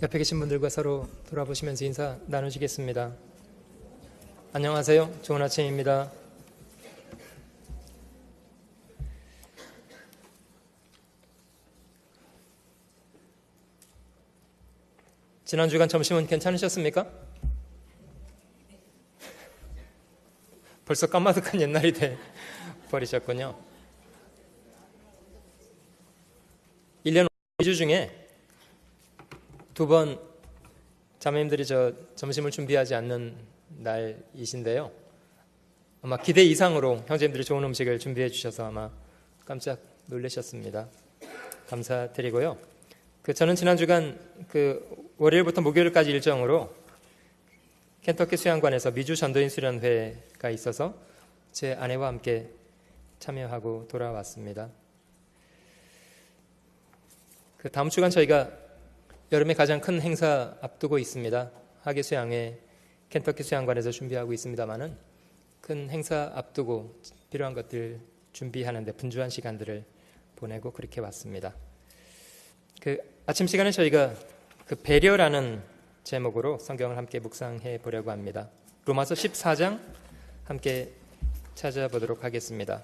옆에 계신 분들과 서로 돌아보시면서 인사 나누시겠습니다. 안녕하세요. 좋은 아침입니다. 지난 주간 점심은 괜찮으셨습니까? 벌써 까마득한 옛날이 돼 버리셨군요. 1년 2주 중에 두 번 자매님들이 점심을 준비하지 않는 날이신데요. 아마 기대 이상으로 형제님들이 좋은 음식을 준비해 주셔서 아마 깜짝 놀라셨습니다. 감사드리고요. 저는 지난 주간 월요일부터 목요일까지 일정으로 켄터키 수양관에서 미주 전도인 수련회가 있어서 제 아내와 함께 참여하고 돌아왔습니다. 다음 주간 저희가 여름에 가장 큰 행사 앞두고 있습니다. 하계 수양회 켄터키 수양관에서 준비하고 있습니다만은 큰 행사 앞두고 필요한 것들 준비하는데 분주한 시간들을 보내고 그렇게 왔습니다. 아침 시간에 저희가 배려라는 제목으로 성경을 함께 묵상해 보려고 합니다. 로마서 14장 함께 찾아보도록 하겠습니다.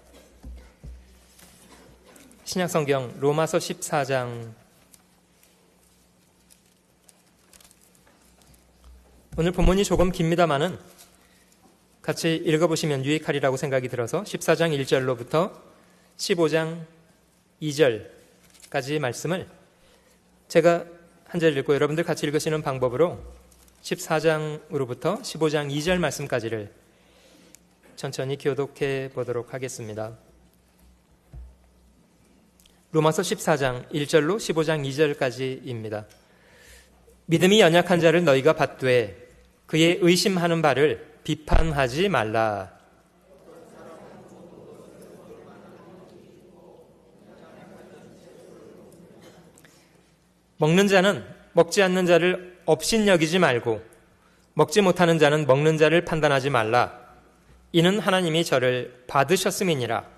신약 성경 로마서 14장. 오늘 본문이 조금 깁니다만은 같이 읽어보시면 유익하리라고 생각이 들어서 14장 1절로부터 15장 2절까지 말씀을 제가 한 절 읽고 여러분들 같이 읽으시는 방법으로 14장으로부터 15장 2절 말씀까지를 천천히 교독해 보도록 하겠습니다. 로마서 14장 1절로 15장 2절까지입니다. 믿음이 연약한 자를 너희가 받되 그의 의심하는 바를 비판하지 말라. 먹는 자는 먹지 않는 자를 업신여기지 말고 먹지 못하는 자는 먹는 자를 판단하지 말라. 이는 하나님이 저를 받으셨음이니라.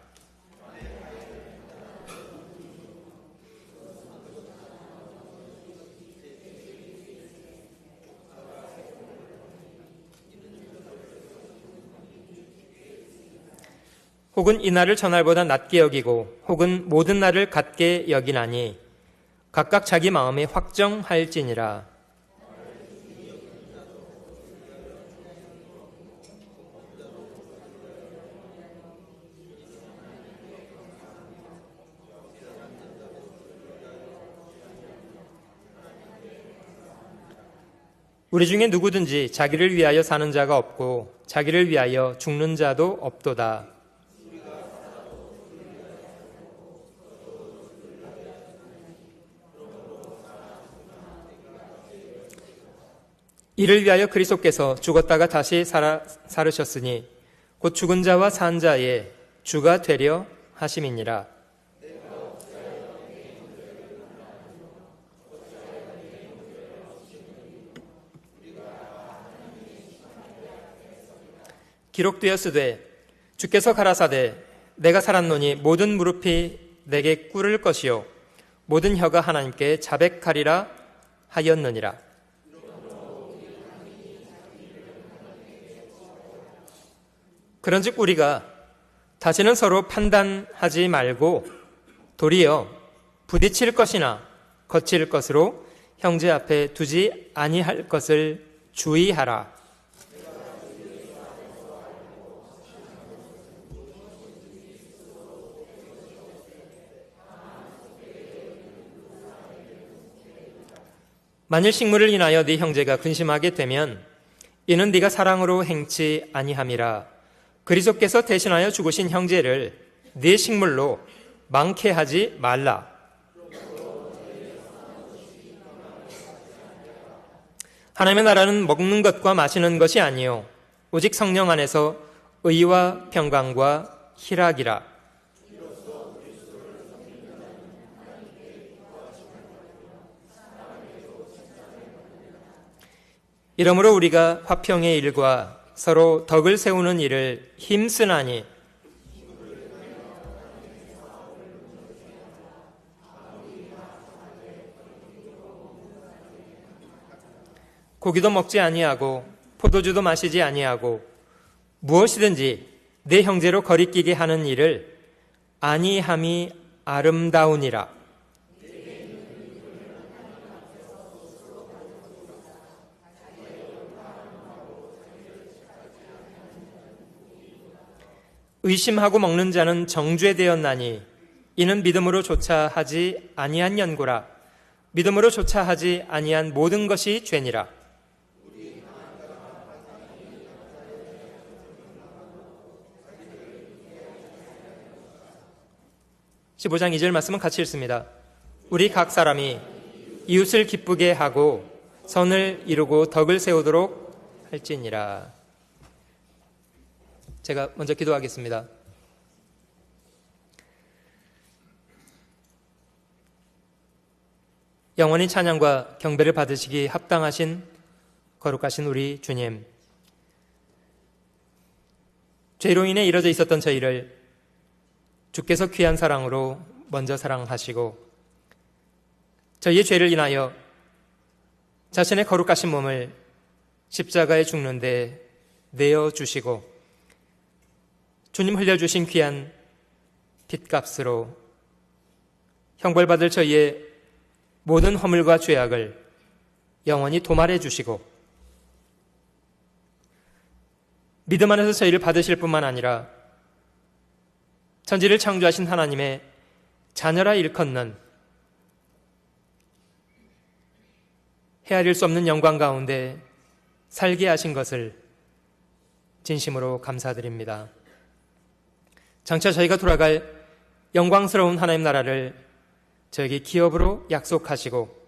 혹은 이 날을 저날보다 낮게 여기고 혹은 모든 날을 같게 여기나니 각각 자기 마음에 확정할지니라. 우리 중에 누구든지 자기를 위하여 사는 자가 없고 자기를 위하여 죽는 자도 없도다. 이를 위하여 그리스도께서 죽었다가 다시 살으셨으니 곧 죽은 자와 산 자의 주가 되려 하심이니라. 기록되었으되 주께서 가라사대 내가 살았노니 모든 무릎이 내게 꿇을 것이요 모든 혀가 하나님께 자백하리라 하였느니라. 그런즉 우리가 다시는 서로 판단하지 말고 도리어 부딪힐 것이나 거칠 것으로 형제 앞에 두지 아니할 것을 주의하라. 만일 식물을 인하여 네 형제가 근심하게 되면 이는 네가 사랑으로 행치 아니함이라. 그리스도께서 대신하여 죽으신 형제를 네 식물로 망케하지 말라. 하나님의 나라는 먹는 것과 마시는 것이 아니요 오직 성령 안에서 의와 평강과 희락이라. 이러므로 우리가 화평의 일과 서로 덕을 세우는 일을 힘쓰나니 고기도 먹지 아니하고 포도주도 마시지 아니하고 무엇이든지 내 형제로 거리끼게 하는 일을 아니함이 아름다우니라. 의심하고 먹는 자는 정죄되었나니 이는 믿음으로 조차 하지 아니한 연고라. 믿음으로 조차 하지 아니한 모든 것이 죄니라. 15장 2절 말씀은 같이 읽습니다. 우리 각 사람이 이웃을 기쁘게 하고 선을 이루고 덕을 세우도록 할지니라. 제가 먼저 기도하겠습니다. 영원히 찬양과 경배를 받으시기 합당하신 거룩하신 우리 주님, 죄로 인해 이뤄져 있었던 저희를 주께서 귀한 사랑으로 먼저 사랑하시고 저희의 죄를 인하여 자신의 거룩하신 몸을 십자가에 죽는 데 내어주시고 주님 흘려주신 귀한 핏값으로 형벌받을 저희의 모든 허물과 죄악을 영원히 도말해 주시고 믿음 안에서 저희를 받으실 뿐만 아니라 천지를 창조하신 하나님의 자녀라 일컫는 헤아릴 수 없는 영광 가운데 살게 하신 것을 진심으로 감사드립니다. 장차 저희가 돌아갈 영광스러운 하나님 나라를 저에게 기업으로 약속하시고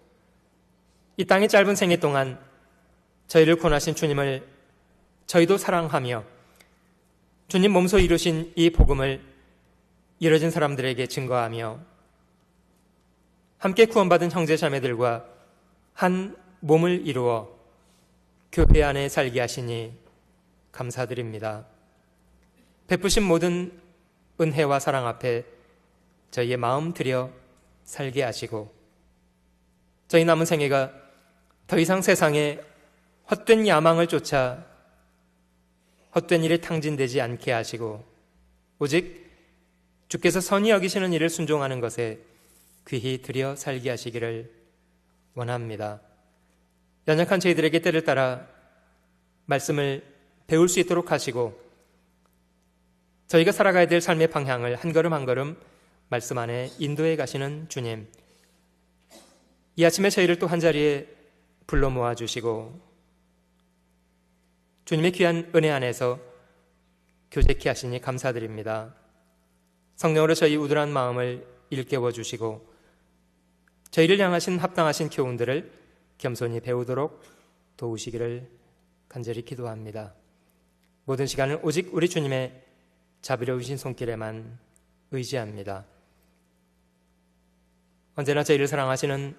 이 땅의 짧은 생애 동안 저희를 구원하신 주님을 저희도 사랑하며 주님 몸소 이루신 이 복음을 이뤄진 사람들에게 증거하며 함께 구원받은 형제 자매들과 한 몸을 이루어 교회 안에 살게 하시니 감사드립니다. 베푸신 모든 은혜와 사랑 앞에 저희의 마음 들여 살게 하시고 저희 남은 생애가 더 이상 세상에 헛된 야망을 쫓아 헛된 일에 탕진되지 않게 하시고 오직 주께서 선히 여기시는 일을 순종하는 것에 귀히 들여 살게 하시기를 원합니다. 연약한 저희들에게 때를 따라 말씀을 배울 수 있도록 하시고 저희가 살아가야 될 삶의 방향을 한 걸음 한 걸음 말씀 안에 인도해 가시는 주님, 이 아침에 저희를 또 한자리에 불러 모아주시고 주님의 귀한 은혜 안에서 교제케 하시니 감사드립니다. 성령으로 저희 우둔한 마음을 일깨워 주시고 저희를 향하신 합당하신 교훈들을 겸손히 배우도록 도우시기를 간절히 기도합니다. 모든 시간을 오직 우리 주님의 자비로우신 손길에만 의지합니다. 언제나 저희를 사랑하시는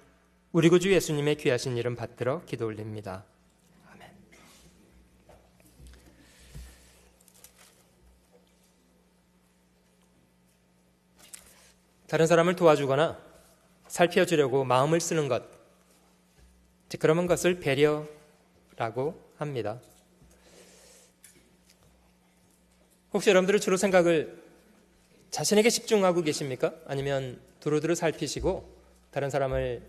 우리 구주 예수님의 귀하신 이름 받들어 기도 올립니다. 아멘. 다른 사람을 도와주거나 살펴주려고 마음을 쓰는 것, 그런 것을 배려라고 합니다. 혹시 여러분들은 주로 생각을 자신에게 집중하고 계십니까? 아니면 두루두루 살피시고 다른 사람을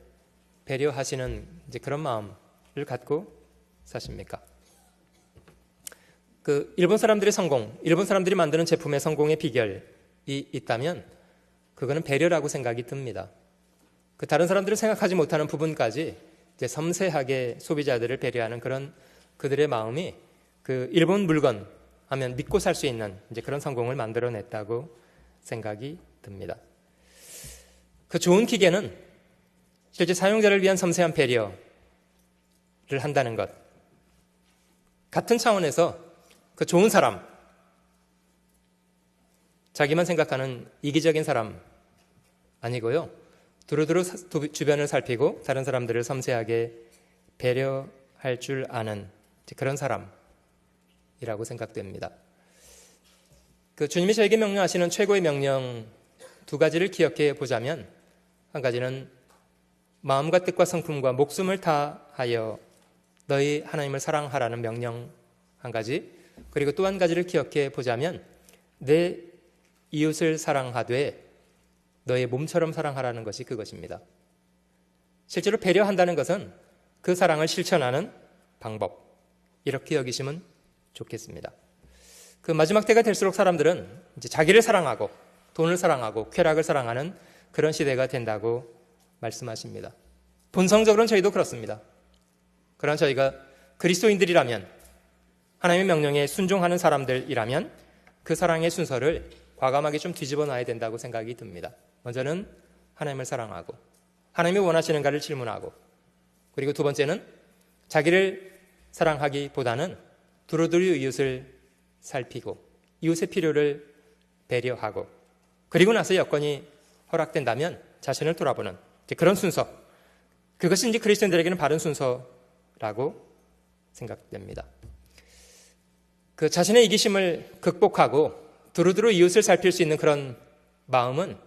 배려하시는 그런 마음을 갖고 사십니까? 일본 사람들의 성공, 일본 사람들이 만드는 제품의 성공의 비결이 있다면 그거는 배려라고 생각이 듭니다. 다른 사람들은 생각하지 못하는 부분까지 섬세하게 소비자들을 배려하는 그런 그들의 마음이 일본 물건 하면 믿고 살 수 있는 그런 성공을 만들어냈다고 생각이 듭니다. 좋은 기계는 실제 사용자를 위한 섬세한 배려를 한다는 것, 같은 차원에서 좋은 사람, 자기만 생각하는 이기적인 사람 아니고요, 두루두루 주변을 살피고 다른 사람들을 섬세하게 배려할 줄 아는 그런 사람이라고 생각됩니다. 주님이 저에게 명령하시는 최고의 명령 두 가지를 기억해 보자면, 한 가지는 마음과 뜻과 성품과 목숨을 다하여 너희 하나님을 사랑하라는 명령 한 가지, 그리고 또 한 가지를 기억해 보자면 내 이웃을 사랑하되 너의 몸처럼 사랑하라는 것이 그것입니다. 실제로 배려한다는 것은 그 사랑을 실천하는 방법, 이렇게 여기시면 좋겠습니다. 그 마지막 때가 될수록 사람들은 이제 자기를 사랑하고 돈을 사랑하고 쾌락을 사랑하는 그런 시대가 된다고 말씀하십니다. 본성적으로는 저희도 그렇습니다. 그러나 저희가 그리스도인들이라면, 하나님의 명령에 순종하는 사람들이라면 그 사랑의 순서를 과감하게 좀 뒤집어 놔야 된다고 생각이 듭니다. 먼저는 하나님을 사랑하고 하나님이 원하시는가를 질문하고, 그리고 두 번째는 자기를 사랑하기보다는 두루두루 이웃을 살피고 이웃의 필요를 배려하고, 그리고 나서 여건이 허락된다면 자신을 돌아보는 그런 순서, 그것이 이제 그리스도인들에게는 바른 순서라고 생각됩니다. 그 자신의 이기심을 극복하고 두루두루 이웃을 살필 수 있는 그런 마음은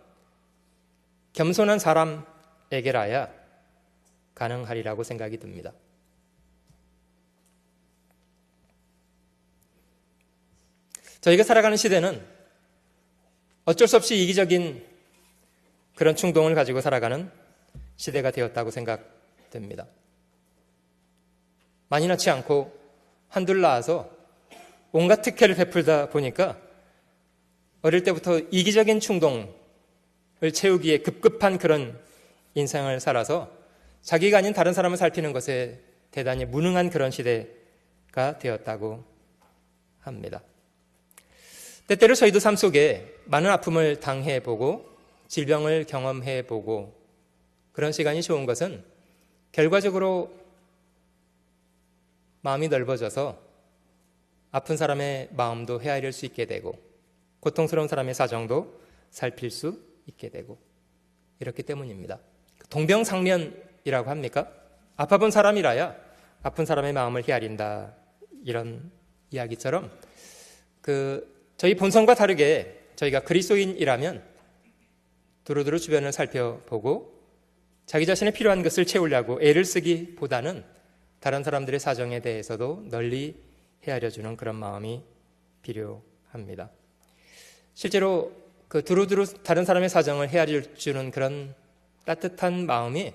겸손한 사람에게라야 가능하리라고 생각이 듭니다. 저희가 살아가는 시대는 어쩔 수 없이 이기적인 그런 충동을 가지고 살아가는 시대가 되었다고 생각됩니다. 많이 낳지 않고 한둘 낳아서 온갖 특혜를 베풀다 보니까 어릴 때부터 이기적인 충동을 채우기에 급급한 그런 인생을 살아서 자기가 아닌 다른 사람을 살피는 것에 대단히 무능한 그런 시대가 되었다고 합니다. 때때로 저희도 삶 속에 많은 아픔을 당해보고 질병을 경험해보고 그런 시간이 좋은 것은 결과적으로 마음이 넓어져서 아픈 사람의 마음도 헤아릴 수 있게 되고 고통스러운 사람의 사정도 살필 수 있게 되고 이렇기 때문입니다. 동병상련이라고 합니까? 아파본 사람이라야 아픈 사람의 마음을 헤아린다, 이런 이야기처럼 저희 본성과 다르게 저희가 그리스도인이라면 두루두루 주변을 살펴보고 자기 자신의 필요한 것을 채우려고 애를 쓰기보다는 다른 사람들의 사정에 대해서도 널리 헤아려주는 그런 마음이 필요합니다. 실제로 두루두루 다른 사람의 사정을 헤아려주는 그런 따뜻한 마음이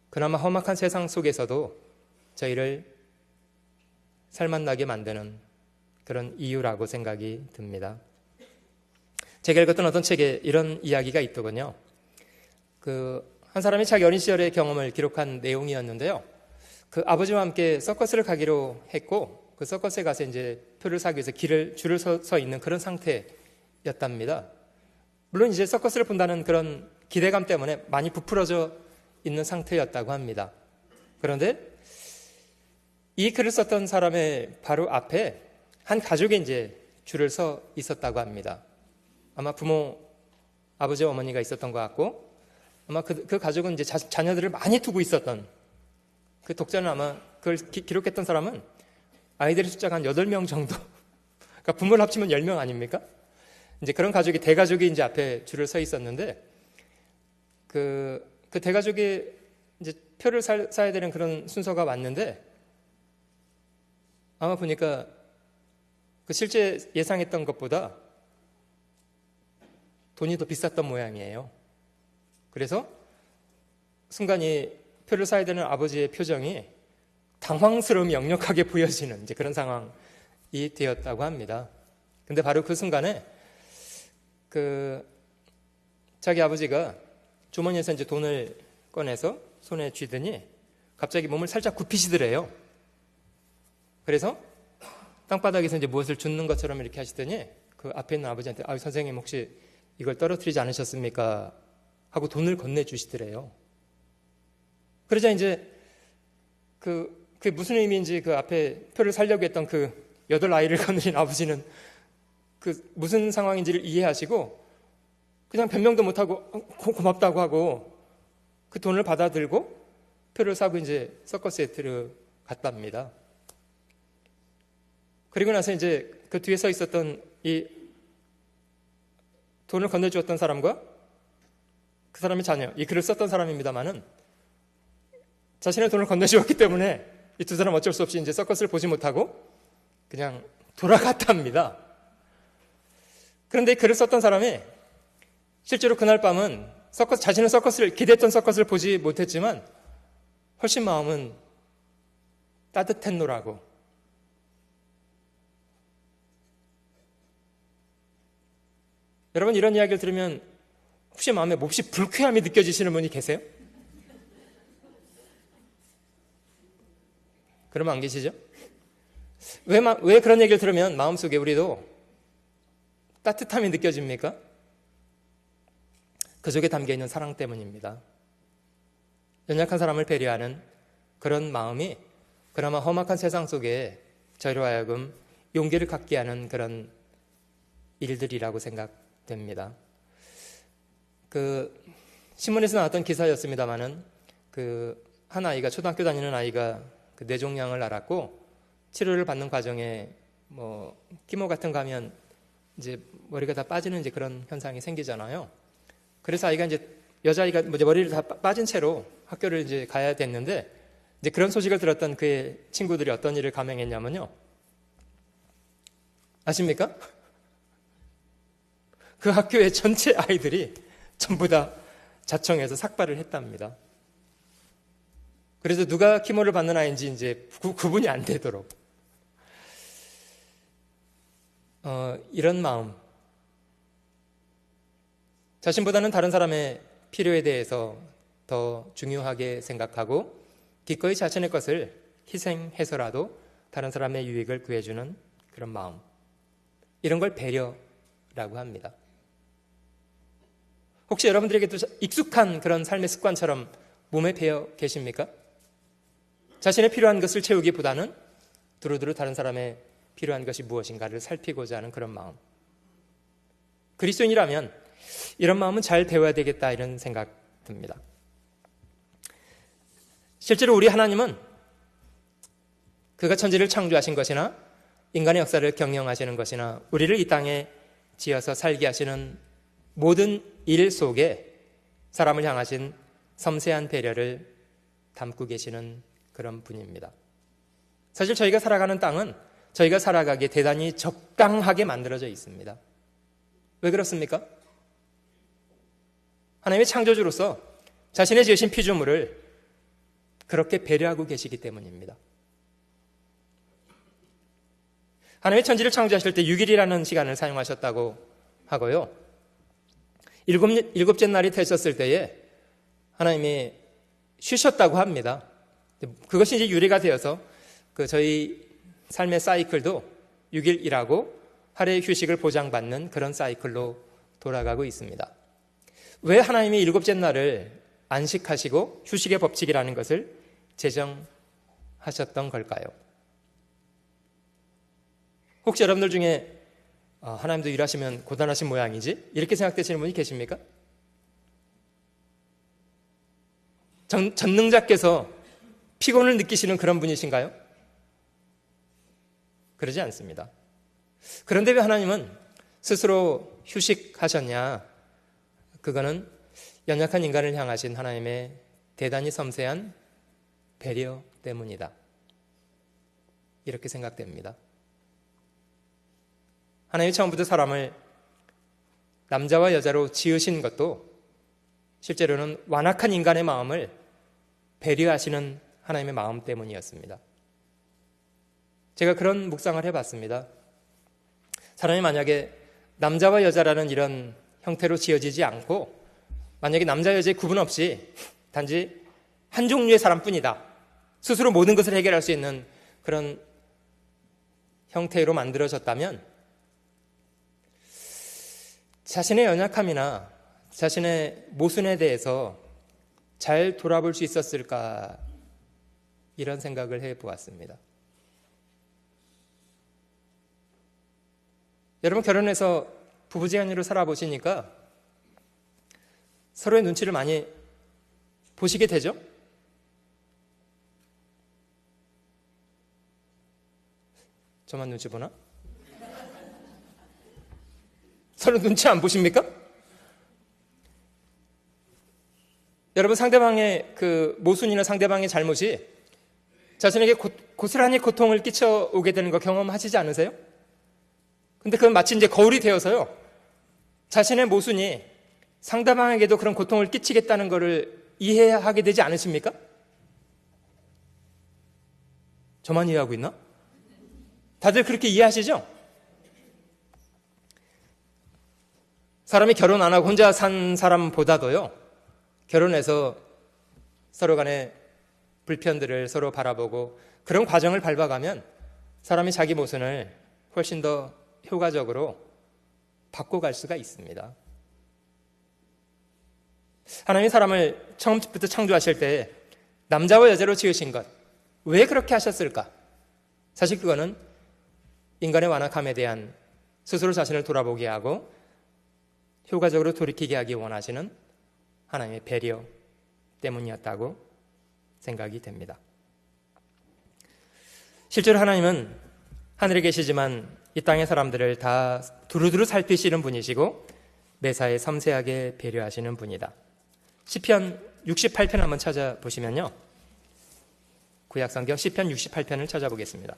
그나마 험악한 세상 속에서도 저희를 살맛나게 만드는 그런 이유라고 생각이 듭니다. 제가 읽었던 어떤 책에 이런 이야기가 있더군요. 한 사람이 자기 어린 시절의 경험을 기록한 내용이었는데요. 아버지와 함께 서커스를 가기로 했고 그 서커스에 가서 이제 표를 사기 위해서 줄을 서 있는 그런 상태였답니다. 물론 이제 서커스를 본다는 그런 기대감 때문에 많이 부풀어져 있는 상태였다고 합니다. 그런데 이 글을 썼던 사람의 바로 앞에 한 가족이 이제 줄을 서 있었다고 합니다. 아마 부모, 아버지와 어머니가 있었던 것 같고 아마 그 가족은 이제 자녀들을 많이 두고 있었던, 그 독자는 아마 그걸 기록했던 사람은 아이들의 숫자가 한 8명 정도, 그러니까 부모를 합치면 10명 아닙니까? 이제 그런 가족이, 대가족이 이제 앞에 줄을 서 있었는데 그 대가족이 이제 표를 사야 되는 그런 순서가 왔는데 아마 보니까 실제 예상했던 것보다 돈이 더 비쌌던 모양이에요. 그래서 순간 이 표를 사야 되는 아버지의 표정이 당황스러움이 역력하게 보여지는 이제 그런 상황이 되었다고 합니다. 근데 바로 그 순간에 자기 아버지가 주머니에서 이제 돈을 꺼내서 손에 쥐더니 갑자기 몸을 살짝 굽히시더래요. 그래서 땅바닥에서 이제 무엇을 줍는 것처럼 이렇게 하시더니 그 앞에 있는 아버지한테 선생님 혹시 이걸 떨어뜨리지 않으셨습니까? 하고 돈을 건네주시더래요. 그러자 이제 그게 무슨 의미인지 그 앞에 표를 사려고 했던 8아이를 거느린 아버지는 무슨 상황인지를 이해하시고 그냥 변명도 못하고 고맙다고 하고 그 돈을 받아들고 표를 사고 이제 서커스에 들어갔답니다. 그리고 나서 이제 그 뒤에 서 있었던 이 돈을 건네주었던 사람과 그 사람의 자녀, 이 글을 썼던 사람입니다만은 자신의 돈을 건네주었기 때문에 이 두 사람 어쩔 수 없이 이제 서커스를 보지 못하고 그냥 돌아갔답니다. 그런데 글을 썼던 사람이 실제로 그날 밤은 자신은 기대했던 서커스를 보지 못했지만 훨씬 마음은 따뜻했노라고. 여러분, 이런 이야기를 들으면 혹시 마음에 몹시 불쾌함이 느껴지시는 분이 계세요? 그러면 안 계시죠? 왜 그런 얘기를 들으면 마음속에 우리도 따뜻함이 느껴집니까? 그 속에 담겨있는 사랑 때문입니다. 연약한 사람을 배려하는 그런 마음이 그나마 험악한 세상 속에 저희로 하여금 용기를 갖게 하는 그런 일들이라고 생각됩니다. 신문에서 나왔던 기사였습니다마는 한 아이가, 초등학교 다니는 아이가 뇌종양을 앓았고 치료를 받는 과정에 키모 같은 거 하면 이제 머리가 다 빠지는 이제 그런 현상이 생기잖아요. 그래서 아이가 여자아이가 머리를 다 빠진 채로 학교를 이제 가야 됐는데, 이제 그런 소식을 들었던 그의 친구들이 어떤 일을 감행했냐면요. 아십니까? 그 학교의 전체 아이들이 전부 다 자청해서 삭발을 했답니다. 그래서 누가 키모를 받는 아이인지 이제 구분이 안 되도록. 이런 마음. 자신보다는 다른 사람의 필요에 대해서 더 중요하게 생각하고 기꺼이 자신의 것을 희생해서라도 다른 사람의 유익을 구해주는 그런 마음. 이런 걸 배려라고 합니다. 혹시 여러분들에게도 익숙한 그런 삶의 습관처럼 몸에 배어 계십니까? 자신의 필요한 것을 채우기보다는 두루두루 다른 사람의 필요한 것이 무엇인가를 살피고자 하는 그런 마음. 그리스도인이라면 이런 마음은 잘 배워야 되겠다, 이런 생각 듭니다. 실제로 우리 하나님은 그가 천지를 창조하신 것이나 인간의 역사를 경영하시는 것이나 우리를 이 땅에 지어서 살게 하시는 모든 일 속에 사람을 향하신 섬세한 배려를 담고 계시는 그런 분입니다. 사실 저희가 살아가는 땅은 저희가 살아가기에 대단히 적당하게 만들어져 있습니다. 왜 그렇습니까? 하나님의 창조주로서 자신의 지으신 피조물을 그렇게 배려하고 계시기 때문입니다. 하나님의 천지를 창조하실 때 6일이라는 시간을 사용하셨다고 하고요. 일곱째 날이 되셨을 때에 하나님이 쉬셨다고 합니다. 그것이 이제 유래가 되어서 저희 삶의 사이클도 6일 일하고 하루의 휴식을 보장받는 그런 사이클로 돌아가고 있습니다. 왜 하나님이 일곱째 날을 안식하시고 휴식의 법칙이라는 것을 제정하셨던 걸까요? 혹시 여러분들 중에 하나님도 일하시면 고단하신 모양이지? 이렇게 생각되시는 분이 계십니까? 전능자께서 피곤을 느끼시는 그런 분이신가요? 그러지 않습니다. 그런데 왜 하나님은 스스로 휴식하셨냐? 그거는 연약한 인간을 향하신 하나님의 대단히 섬세한 배려 때문이다. 이렇게 생각됩니다. 하나님이 처음부터 사람을 남자와 여자로 지으신 것도 실제로는 완악한 인간의 마음을 배려하시는 하나님의 마음 때문이었습니다. 제가 그런 묵상을 해봤습니다. 사람이 만약에 남자와 여자라는 이런 형태로 지어지지 않고 만약에 남자 여자의 구분 없이 단지 한 종류의 사람뿐이다, 스스로 모든 것을 해결할 수 있는 그런 형태로 만들어졌다면 자신의 연약함이나 자신의 모순에 대해서 잘 돌아볼 수 있었을까, 이런 생각을 해보았습니다. 여러분, 결혼해서 부부지간으로 살아보시니까 서로의 눈치를 많이 보시게 되죠? 저만 눈치 보나? 서로 눈치 안 보십니까? 여러분, 상대방의 모순이나 상대방의 잘못이 자신에게 고스란히 고통을 끼쳐오게 되는 거 경험하시지 않으세요? 근데 그건 마치 이제 거울이 되어서요, 자신의 모순이 상대방에게도 그런 고통을 끼치겠다는 것을 이해하게 되지 않으십니까? 저만 이해하고 있나? 다들 그렇게 이해하시죠? 사람이 결혼 안 하고 혼자 산 사람보다도요, 결혼해서 서로 간의 불편들을 서로 바라보고 그런 과정을 밟아가면 사람이 자기 모순을 훨씬 더 효과적으로 바꿔갈 수가 있습니다. 하나님이 사람을 처음부터 창조하실 때 남자와 여자로 지으신 것, 왜 그렇게 하셨을까? 사실 그거는 인간의 완악함에 대한 스스로 자신을 돌아보게 하고 효과적으로 돌이키게 하기 원하시는 하나님의 배려 때문이었다고 생각이 됩니다. 실제로 하나님은 하늘에 계시지만 이 땅의 사람들을 다 두루두루 살피시는 분이시고 매사에 섬세하게 배려하시는 분이다. 시편 68편 한번 찾아보시면요, 구약성경 시편 68편을 찾아보겠습니다.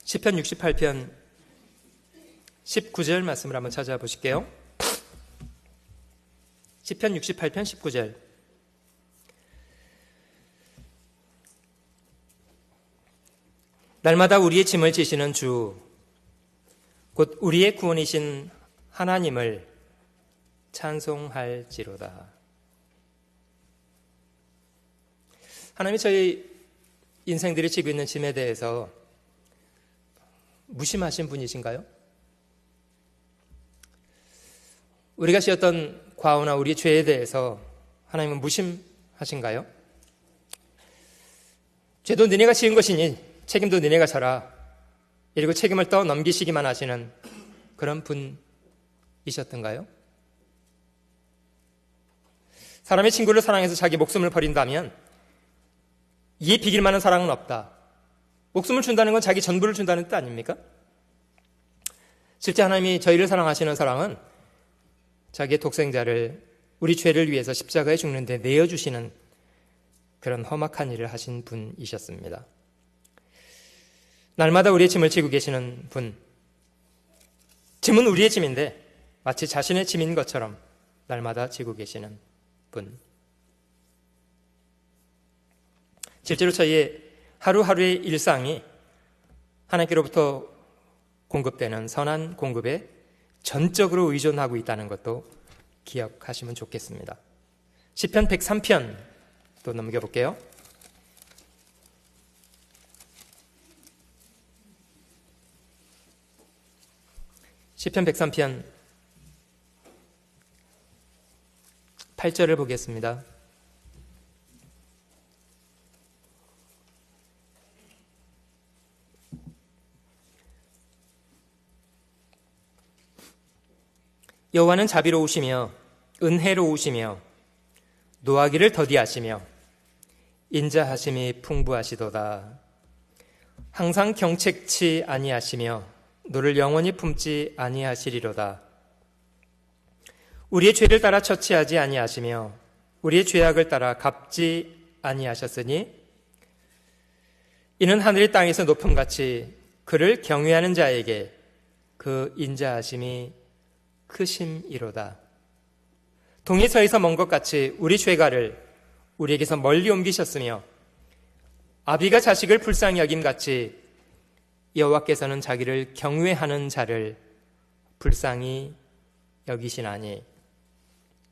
시편 68편 19절 말씀을 한번 찾아보실게요. 시편 68편 19절. 날마다 우리의 짐을 지시는 주, 곧 우리의 구원이신 하나님을 찬송할지로다. 하나님이 저희 인생들이 지고 있는 짐에 대해서 무심하신 분이신가요? 우리가 지었던 과오나 우리의 죄에 대해서 하나님은 무심하신가요? 죄도 너네가 지은 것이니 책임도 너네가 져라, 이러고 책임을 떠넘기시기만 하시는 그런 분이셨던가요? 사람이 친구를 사랑해서 자기 목숨을 버린다면 이에 비길 만한 사랑은 없다. 목숨을 준다는 건 자기 전부를 준다는 뜻 아닙니까? 실제 하나님이 저희를 사랑하시는 사랑은 자기의 독생자를 우리 죄를 위해서 십자가에 죽는데 내어주시는 그런 험악한 일을 하신 분이셨습니다. 날마다 우리의 짐을 지고 계시는 분, 짐은 우리의 짐인데 마치 자신의 짐인 것처럼 날마다 지고 계시는 분. 실제로 저희의 하루하루의 일상이 하나님께로부터 공급되는 선한 공급에 전적으로 의존하고 있다는 것도 기억하시면 좋겠습니다. 시편 103편 또 넘겨볼게요. 시편 103편 8절을 보겠습니다. 여호와는 자비로우시며 은혜로우시며 노하기를 더디하시며 인자하심이 풍부하시도다. 항상 경책치 아니하시며 너를 영원히 품지 아니하시리로다. 우리의 죄를 따라 처치하지 아니하시며 우리의 죄악을 따라 갚지 아니하셨으니 이는 하늘이 땅에서 높음같이 그를 경외하는 자에게 그 인자하심이 크심이로다. 동이 서에서 먼 것 같이 우리 죄가를 우리에게서 멀리 옮기셨으며 아비가 자식을 불쌍히 여김같이 여호와께서는 자기를 경외하는 자를 불쌍히 여기시나니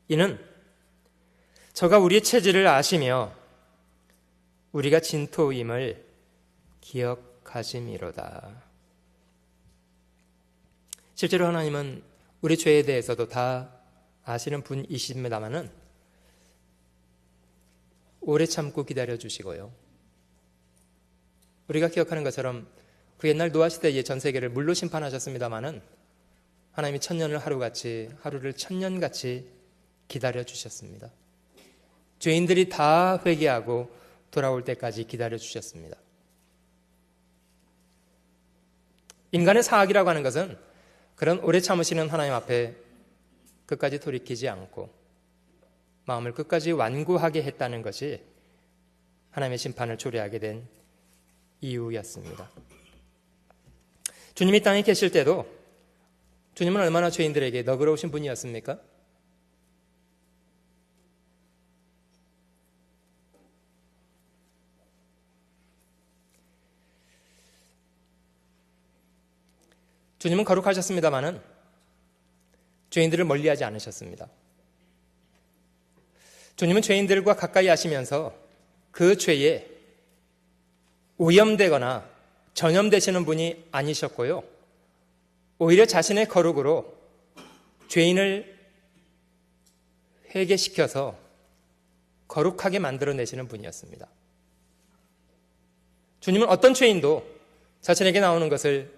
이는 저가 우리의 체질을 아시며 우리가 진토임을 기억하심이로다. 실제로 하나님은 우리 죄에 대해서도 다 아시는 분이십니다마는 오래 참고 기다려주시고요, 우리가 기억하는 것처럼 그 옛날 노아 시대의 전 세계를 물로 심판하셨습니다마는 하나님이 천년을 하루같이, 하루를 천년같이 기다려주셨습니다. 죄인들이 다 회개하고 돌아올 때까지 기다려주셨습니다. 인간의 사악이라고 하는 것은 그런 오래 참으시는 하나님 앞에 끝까지 돌이키지 않고 마음을 끝까지 완고하게 했다는 것이 하나님의 심판을 초래하게 된 이유였습니다. 주님이 땅에 계실 때도 주님은 얼마나 죄인들에게 너그러우신 분이었습니까? 주님은 거룩하셨습니다마는 죄인들을 멀리하지 않으셨습니다. 주님은 죄인들과 가까이 하시면서 그 죄에 오염되거나 전염되시는 분이 아니셨고요. 오히려 자신의 거룩으로 죄인을 회개시켜서 거룩하게 만들어내시는 분이었습니다. 주님은 어떤 죄인도 자신에게 나오는 것을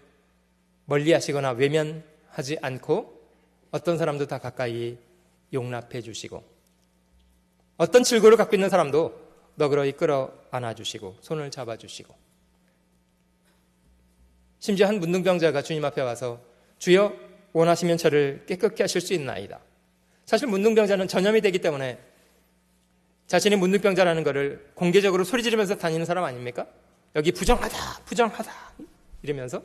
멀리하시거나 외면하지 않고 어떤 사람도 다 가까이 용납해 주시고 어떤 질고를 갖고 있는 사람도 너그러이 끌어안아 주시고 손을 잡아 주시고 심지어 한 문둥병자가 주님 앞에 와서 주여 원하시면 저를 깨끗게 하실 수 있나이다. 사실 문둥병자는 전염이 되기 때문에 자신이 문둥병자라는 것을 공개적으로 소리 지르면서 다니는 사람 아닙니까? 여기 부정하다 부정하다 이러면서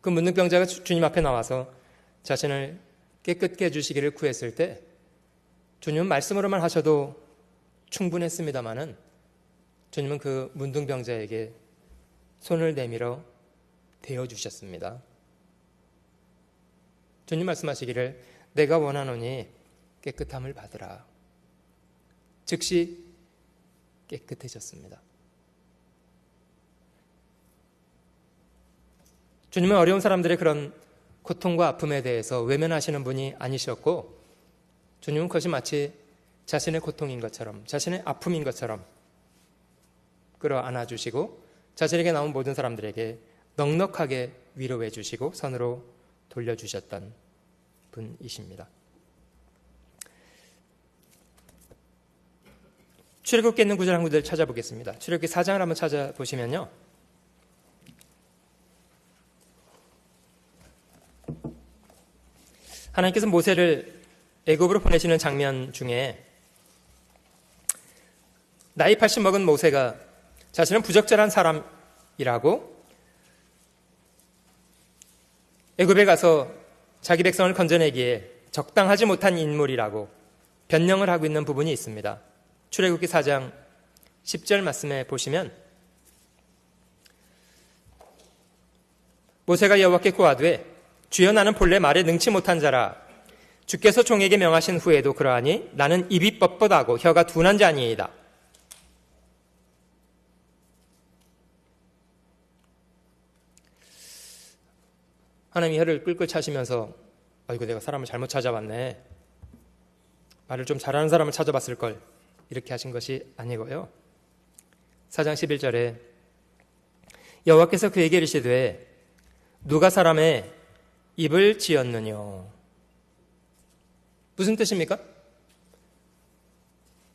그 문둥병자가 주님 앞에 나와서 자신을 깨끗게 해주시기를 구했을 때 주님은 말씀으로만 하셔도 충분했습니다마는 주님은 그 문둥병자에게 손을 내밀어 대어주셨습니다. 주님 말씀하시기를 내가 원하노니 깨끗함을 받으라. 즉시 깨끗해졌습니다. 주님은 어려운 사람들의 그런 고통과 아픔에 대해서 외면하시는 분이 아니셨고 주님은 그것이 마치 자신의 고통인 것처럼 자신의 아픔인 것처럼 끌어안아 주시고 자신에게 나온 모든 사람들에게 넉넉하게 위로해 주시고 선으로 돌려주셨던 분이십니다. 출애굽기 있는 구절 한 구절 찾아보겠습니다. 출애굽기 4장을 한번 찾아보시면요. 하나님께서 모세를 애굽으로 보내시는 장면 중에 나이 80 먹은 모세가 자신은 부적절한 사람이라고 애굽에 가서 자기 백성을 건져내기에 적당하지 못한 인물이라고 변명을 하고 있는 부분이 있습니다. 출애굽기 4장 10절 말씀에 보시면 모세가 여호와께 고하되 주여 나는 본래 말에 능치 못한 자라 주께서 종에게 명하신 후에도 그러하니 나는 입이 뻣뻣하고 혀가 둔한 자니이다. 하나님이 혀를 끌끌 차시면서 아이고 내가 사람을 잘못 찾아봤네. 말을 좀 잘하는 사람을 찾아봤을 걸. 이렇게 하신 것이 아니고요. 4장 11절에 여호와께서 그에게 이르시되 누가 사람의 입을 지었느뇨. 무슨 뜻입니까?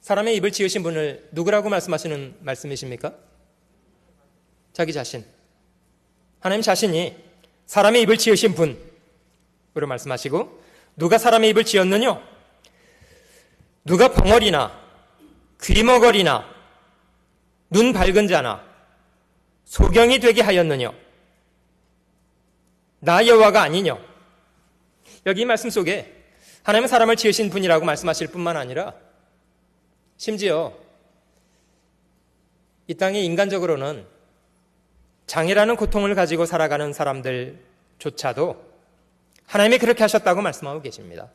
사람의 입을 지으신 분을 누구라고 말씀하시는 말씀이십니까? 자기 자신. 하나님 자신이 사람의 입을 지으신 분으로 말씀하시고 누가 사람의 입을 지었느뇨? 누가 벙어리나 귀머거리나 눈 밝은 자나 소경이 되게 하였느뇨? 나 여호와가 아니뇨? 여기 이 말씀 속에 하나님은 사람을 지으신 분이라고 말씀하실 뿐만 아니라 심지어 이 땅에 인간적으로는 장애라는 고통을 가지고 살아가는 사람들조차도 하나님이 그렇게 하셨다고 말씀하고 계십니다.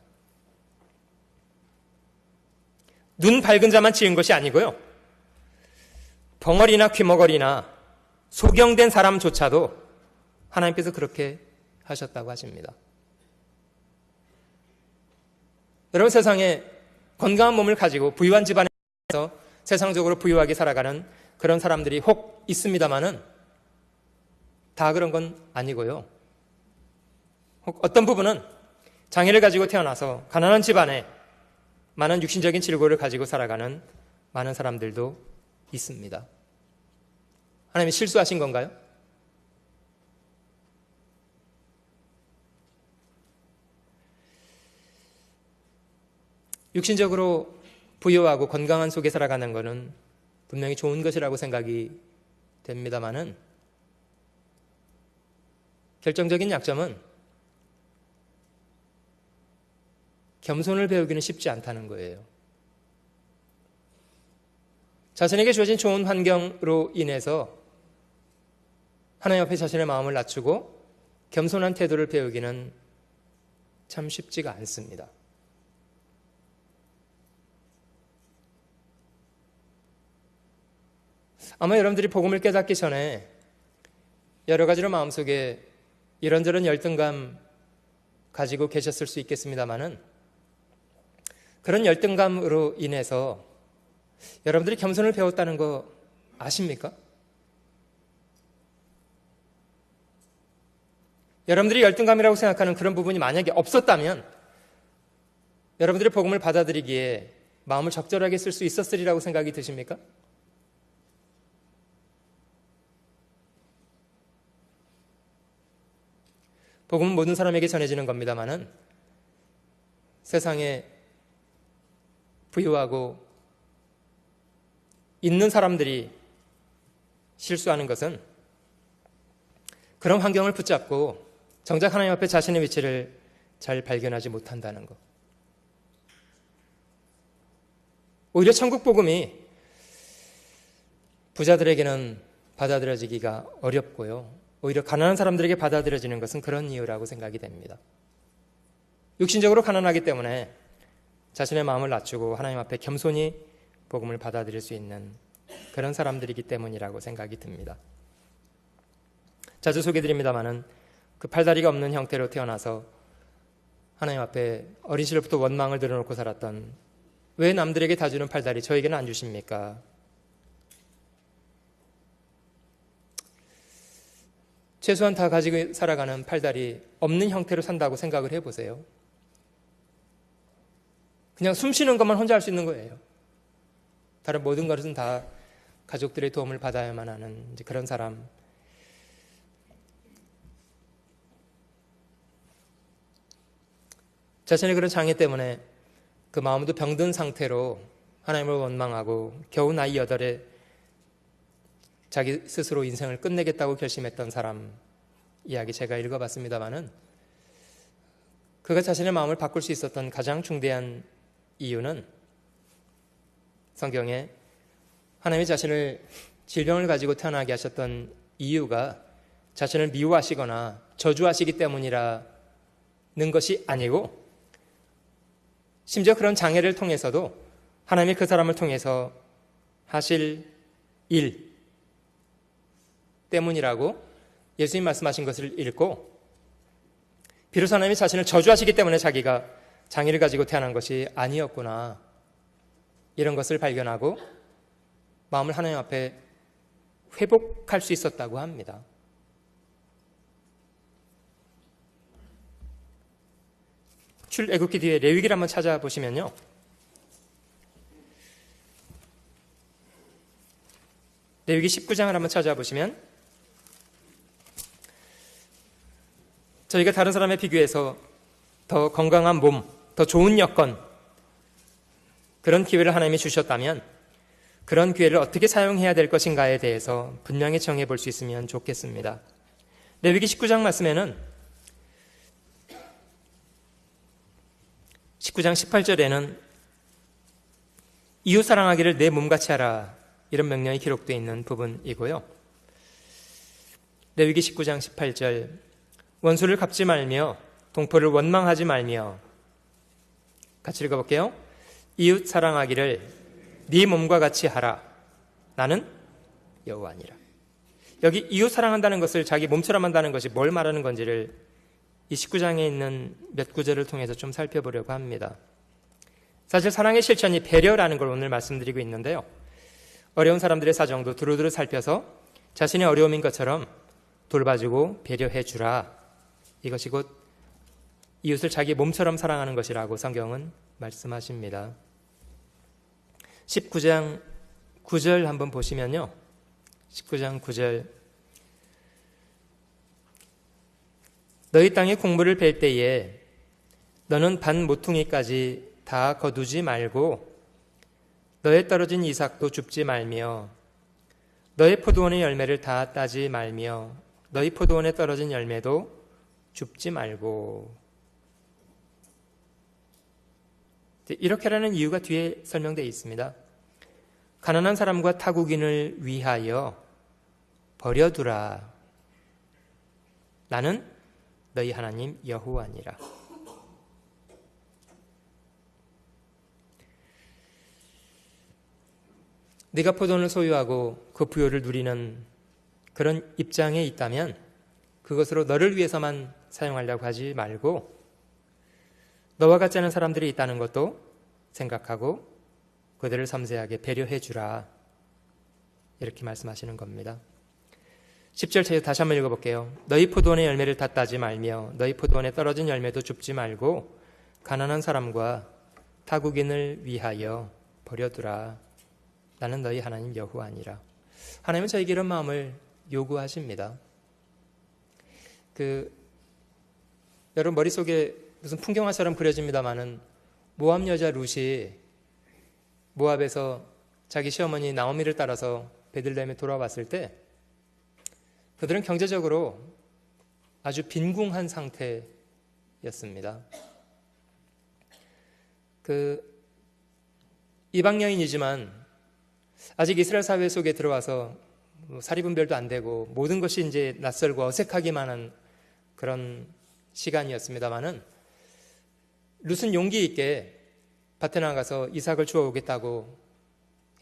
눈 밝은 자만 지은 것이 아니고요. 벙어리나 귀머거리나 소경된 사람조차도 하나님께서 그렇게 하셨다고 하십니다. 여러분 세상에 건강한 몸을 가지고 부유한 집안에서 세상적으로 부유하게 살아가는 그런 사람들이 혹 있습니다마는 다 그런 건 아니고요. 혹 어떤 부분은 장애를 가지고 태어나서 가난한 집안에 많은 육신적인 질고를 가지고 살아가는 많은 사람들도 있습니다. 하나님이 실수하신 건가요? 육신적으로 부유하고 건강한 속에 살아가는 것은 분명히 좋은 것이라고 생각이 됩니다만은 결정적인 약점은 겸손을 배우기는 쉽지 않다는 거예요. 자신에게 주어진 좋은 환경으로 인해서 하나님 앞에 자신의 마음을 낮추고 겸손한 태도를 배우기는 참 쉽지가 않습니다. 아마 여러분들이 복음을 깨닫기 전에 여러 가지로 마음속에 이런저런 열등감 가지고 계셨을 수 있겠습니다만은 그런 열등감으로 인해서 여러분들이 겸손을 배웠다는 거 아십니까? 여러분들이 열등감이라고 생각하는 그런 부분이 만약에 없었다면 여러분들이 복음을 받아들이기에 마음을 적절하게 쓸 수 있었으리라고 생각이 드십니까? 복음은 모든 사람에게 전해지는 겁니다만은 세상에 부유하고 있는 사람들이 실수하는 것은 그런 환경을 붙잡고 정작 하나님 앞에 자신의 위치를 잘 발견하지 못한다는 것. 오히려 천국 복음이 부자들에게는 받아들여지기가 어렵고요. 오히려 가난한 사람들에게 받아들여지는 것은 그런 이유라고 생각이 됩니다. 육신적으로 가난하기 때문에 자신의 마음을 낮추고 하나님 앞에 겸손히 복음을 받아들일 수 있는 그런 사람들이기 때문이라고 생각이 듭니다. 자주 소개드립니다마는 그 팔다리가 없는 형태로 태어나서 하나님 앞에 어린 시절부터 원망을 들어놓고 살았던 왜 남들에게 다 주는 팔다리 저에게는 안 주십니까? 최소한 다 가지고 살아가는 팔다리 없는 형태로 산다고 생각을 해보세요. 그냥 숨 쉬는 것만 혼자 할 수 있는 거예요. 다른 모든 것은 다 가족들의 도움을 받아야만 하는 그런 사람. 자신의 그런 장애 때문에 그 마음도 병든 상태로 하나님을 원망하고 겨우 나이 8에 자기 스스로 인생을 끝내겠다고 결심했던 사람 이야기 제가 읽어봤습니다마는 그가 자신의 마음을 바꿀 수 있었던 가장 중대한 이유는 성경에 하나님이 자신을 질병을 가지고 태어나게 하셨던 이유가 자신을 미워하시거나 저주하시기 때문이라는 것이 아니고 심지어 그런 장애를 통해서도 하나님이 그 사람을 통해서 하실 일 때문이라고 예수님 말씀하신 것을 읽고 비로소 하나님이 자신을 저주하시기 때문에 자기가 장애를 가지고 태어난 것이 아니었구나 이런 것을 발견하고 마음을 하나님 앞에 회복할 수 있었다고 합니다. 출애굽기 뒤에 레위기를 한번 찾아보시면요. 레위기 19장을 한번 찾아보시면 저희가 다른 사람에 비교해서 더 건강한 몸, 더 좋은 여건, 그런 기회를 하나님이 주셨다면 그런 기회를 어떻게 사용해야 될 것인가에 대해서 분명히 정해 볼 수 있으면 좋겠습니다. 레위기 19장 말씀에는 19장 18절에는 이웃 사랑하기를 내 몸같이 하라 이런 명령이 기록되어 있는 부분이고요. 레위기 19장 18절 원수를 갚지 말며 동포를 원망하지 말며 같이 읽어볼게요. 이웃 사랑하기를 네 몸과 같이 하라. 나는 여호와니라. 여기 이웃 사랑한다는 것을 자기 몸처럼 한다는 것이 뭘 말하는 건지를 이 19장에 있는 몇 구절을 통해서 좀 살펴보려고 합니다. 사실 사랑의 실천이 배려라는 걸 오늘 말씀드리고 있는데요. 어려운 사람들의 사정도 두루두루 살펴서 자신의 어려움인 것처럼 돌봐주고 배려해 주라. 이것이 곧 이웃을 자기 몸처럼 사랑하는 것이라고 성경은 말씀하십니다. 19장 9절 한번 보시면요. 19장 9절. 너희 땅에 곡물을 벨 때에 너는 반 모퉁이까지 다 거두지 말고 너의 떨어진 이삭도 줍지 말며 너의 포도원의 열매를 다 따지 말며 너희 포도원에 떨어진 열매도 줍지 말고. 이렇게라는 이유가 뒤에 설명되어 있습니다. 가난한 사람과 타국인을 위하여 버려두라. 나는 너희 하나님 여호와니라. 네가 포도원을 소유하고 그 부요를 누리는 그런 입장에 있다면 그것으로 너를 위해서만 사용하려고 하지 말고 너와 같지 않은 사람들이 있다는 것도 생각하고 그들을 섬세하게 배려해 주라. 이렇게 말씀하시는 겁니다. 10절 제가 다시 한번 읽어볼게요. 너희 포도원의 열매를 다 따지 말며 너희 포도원에 떨어진 열매도 줍지 말고 가난한 사람과 타국인을 위하여 버려두라. 나는 너희 하나님 여호와니라. 하나님은 저에게 이런 마음을 요구하십니다. 여러분 머릿속에 무슨 풍경화처럼 그려집니다마는 모압 여자 룻이 모압에서 자기 시어머니 나오미를 따라서 베들레헴에 돌아왔을 때 그들은 경제적으로 아주 빈궁한 상태였습니다. 이방 여인이지만 아직 이스라엘 사회 속에 들어와서 사리분별도 안 되고 모든 것이 이제 낯설고 어색하기만 한 그런 시간이었습니다마는 룻은 용기 있게 밭에 나가서 이삭을 주워 오겠다고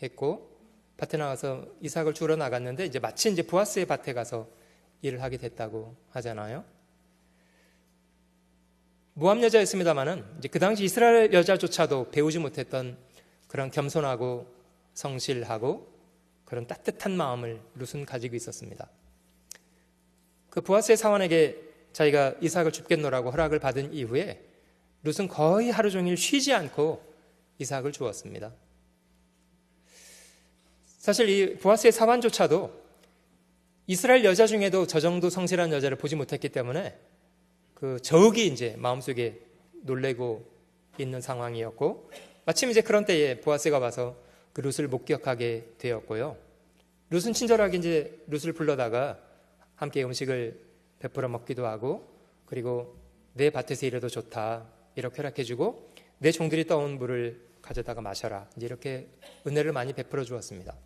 했고 밭에 나가서 이삭을 주러 나갔는데 이제 마치 이제 보아스의 밭에 가서 일을 하게 됐다고 하잖아요. 모압 여자였습니다마는 이제 그 당시 이스라엘 여자조차도 배우지 못했던 그런 겸손하고 성실하고 그런 따뜻한 마음을 룻은 가지고 있었습니다. 그 보아스의 사원에게 자기가 이삭을 줍겠노라고 허락을 받은 이후에 룻은 거의 하루 종일 쉬지 않고 이삭을 주었습니다. 사실 이 보아스의 사환조차도 이스라엘 여자 중에도 저 정도 성실한 여자를 보지 못했기 때문에 저욱이 이제 마음속에 놀래고 있는 상황이었고 마침 이제 그런 때에 보아스가 와서 그 룻을 목격하게 되었고요. 룻은 친절하게 이제 룻을 불러다가 함께 음식을 베풀어 먹기도 하고 그리고 내 밭에서 일해도 좋다 이렇게 허락해주고 내 종들이 떠온 물을 가져다가 마셔라 이제 이렇게 은혜를 많이 베풀어 주었습니다.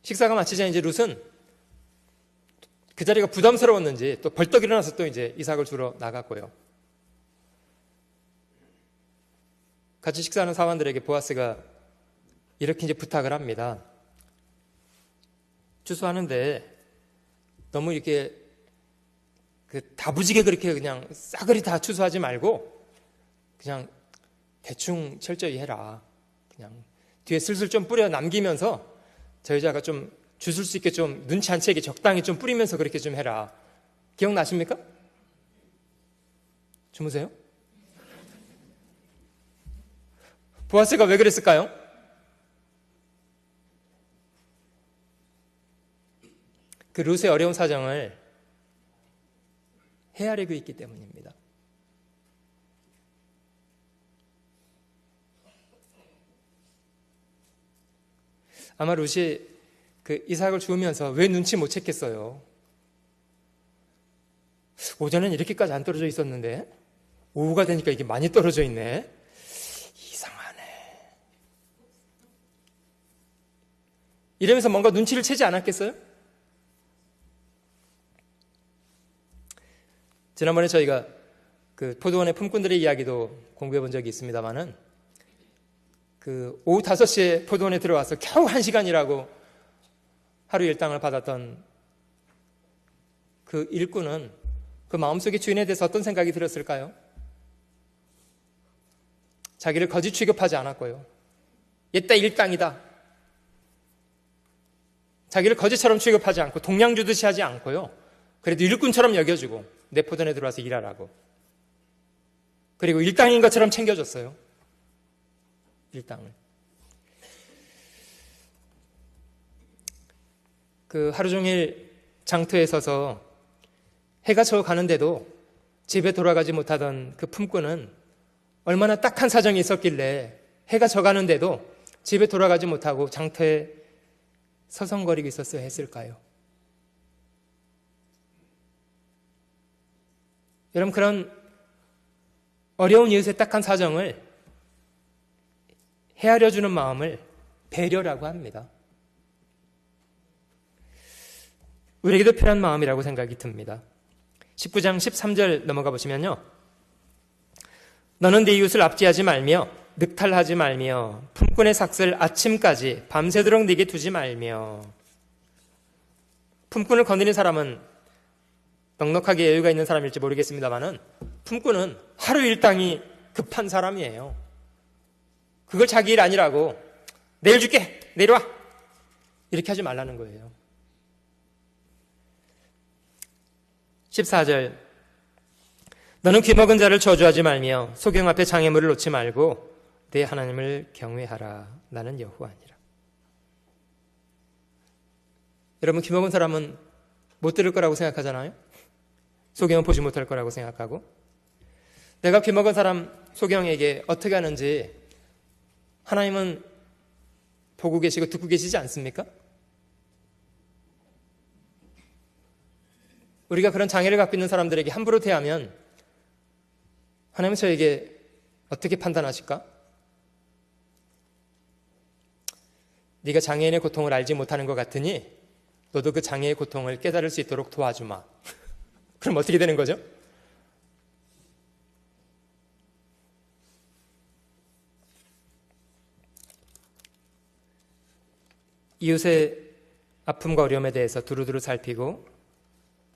식사가 마치자 이제 룻은 그 자리가 부담스러웠는지 또 벌떡 일어나서 또 이제 이삭을 주러 나갔고요. 같이 식사하는 사원들에게 보아스가 이렇게 이제 부탁을 합니다. 추수하는데 너무 이렇게 다부지게 그렇게 그냥 싸그리 다 추수하지 말고 그냥 대충 철저히 해라. 그냥 뒤에 슬슬 좀 뿌려 남기면서 저 여자가 좀 주술 수 있게 좀 눈치 안 채게 적당히 좀 뿌리면서 그렇게 좀 해라. 기억나십니까? 주무세요? 보아스가 왜 그랬을까요? 그 룻의 어려운 사정을 헤아리고 있기 때문입니다. 아마 룻이 그 이삭을 주우면서 왜 눈치 못 챘겠어요? 오전엔 이렇게까지 안 떨어져 있었는데 오후가 되니까 이게 많이 떨어져 있네. 이상하네. 이러면서 뭔가 눈치를 채지 않았겠어요? 지난번에 저희가 그 포도원의 품꾼들의 이야기도 공부해 본 적이 있습니다만은 오후 5시에 포도원에 들어와서 겨우 1시간이라고 하루 일당을 받았던 그 일꾼은 그 마음속에 주인에 대해서 어떤 생각이 들었을까요? 자기를 거짓 취급하지 않았고요. 얘따 일당이다. 자기를 거짓처럼 취급하지 않고 동양 주듯이 하지 않고요. 그래도 일꾼처럼 여겨주고 내 포도원에 들어와서 일하라고. 그리고 일당인 것처럼 챙겨줬어요. 일당을. 그 하루 종일 장터에 서서 해가 져 가는데도 집에 돌아가지 못하던 그 품꾼은 얼마나 딱한 사정이 있었길래 해가 져 가는데도 집에 돌아가지 못하고 장터에 서성거리고 있었어야 했을까요? 여러분, 그런 어려운 이웃의 딱한 사정을 헤아려 주는 마음을 배려라고 합니다. 우리에게도 필요한 마음이라고 생각이 듭니다. 19장 13절 넘어가 보시면요. 너는 네 이웃을 압제하지 말며 늑탈하지 말며 품꾼의 삭슬 아침까지 밤새도록 네게 두지 말며. 품꾼을 거느린 사람은 넉넉하게 여유가 있는 사람일지 모르겠습니다만은 품꾼은 하루 일당이 급한 사람이에요. 그걸 자기 일 아니라고 내일 줄게, 내려와, 이렇게 하지 말라는 거예요. 14절 너는 귀먹은 자를 저주하지 말며 소경 앞에 장애물을 놓지 말고 내 하나님을 경외하라. 나는 여호와니라. 여러분, 귀먹은 사람은 못 들을 거라고 생각하잖아요. 소경은 보지 못할 거라고 생각하고, 내가 귀먹은 사람 소경에게 어떻게 하는지 하나님은 보고 계시고 듣고 계시지 않습니까? 우리가 그런 장애를 갖고 있는 사람들에게 함부로 대하면 하나님은 저에게 어떻게 판단하실까? 네가 장애인의 고통을 알지 못하는 것 같으니 너도 그 장애의 고통을 깨달을 수 있도록 도와주마. 그럼 어떻게 되는 거죠? 이웃의 아픔과 어려움에 대해서 두루두루 살피고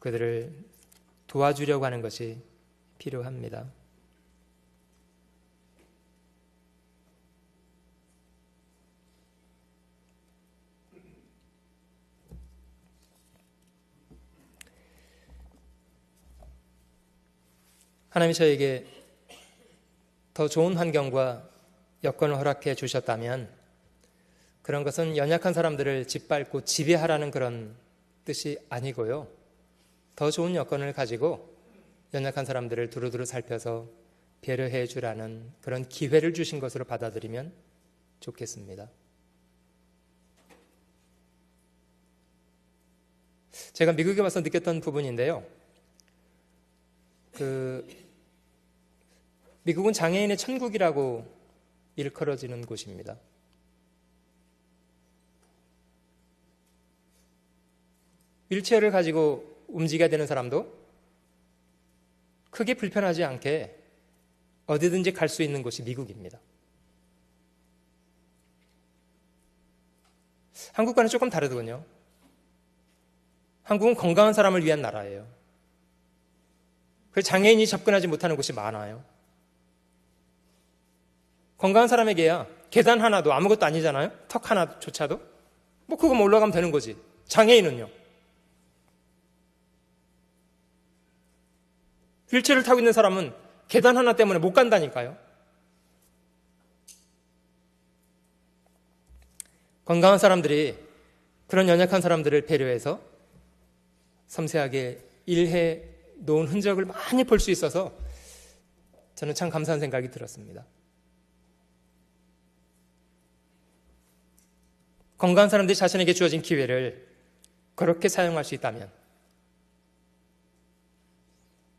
그들을 도와주려고 하는 것이 필요합니다. 하나님이 저에게 더 좋은 환경과 여건을 허락해 주셨다면 그런 것은 연약한 사람들을 짓밟고 지배하라는 그런 뜻이 아니고요. 더 좋은 여건을 가지고 연약한 사람들을 두루두루 살펴서 배려해 주라는 그런 기회를 주신 것으로 받아들이면 좋겠습니다. 제가 미국에 와서 느꼈던 부분인데요. 미국은 장애인의 천국이라고 일컬어지는 곳입니다. 휠체어를 가지고 움직여야 되는 사람도 크게 불편하지 않게 어디든지 갈 수 있는 곳이 미국입니다. 한국과는 조금 다르더군요. 한국은 건강한 사람을 위한 나라예요. 그래서 장애인이 접근하지 못하는 곳이 많아요. 건강한 사람에게야 계단 하나도 아무것도 아니잖아요. 턱 하나조차도. 뭐 그거만 올라가면 되는 거지. 장애인은요. 휠체어를 타고 있는 사람은 계단 하나 때문에 못 간다니까요. 건강한 사람들이 그런 연약한 사람들을 배려해서 섬세하게 일해 놓은 흔적을 많이 볼 수 있어서 저는 참 감사한 생각이 들었습니다. 건강한 사람들이 자신에게 주어진 기회를 그렇게 사용할 수 있다면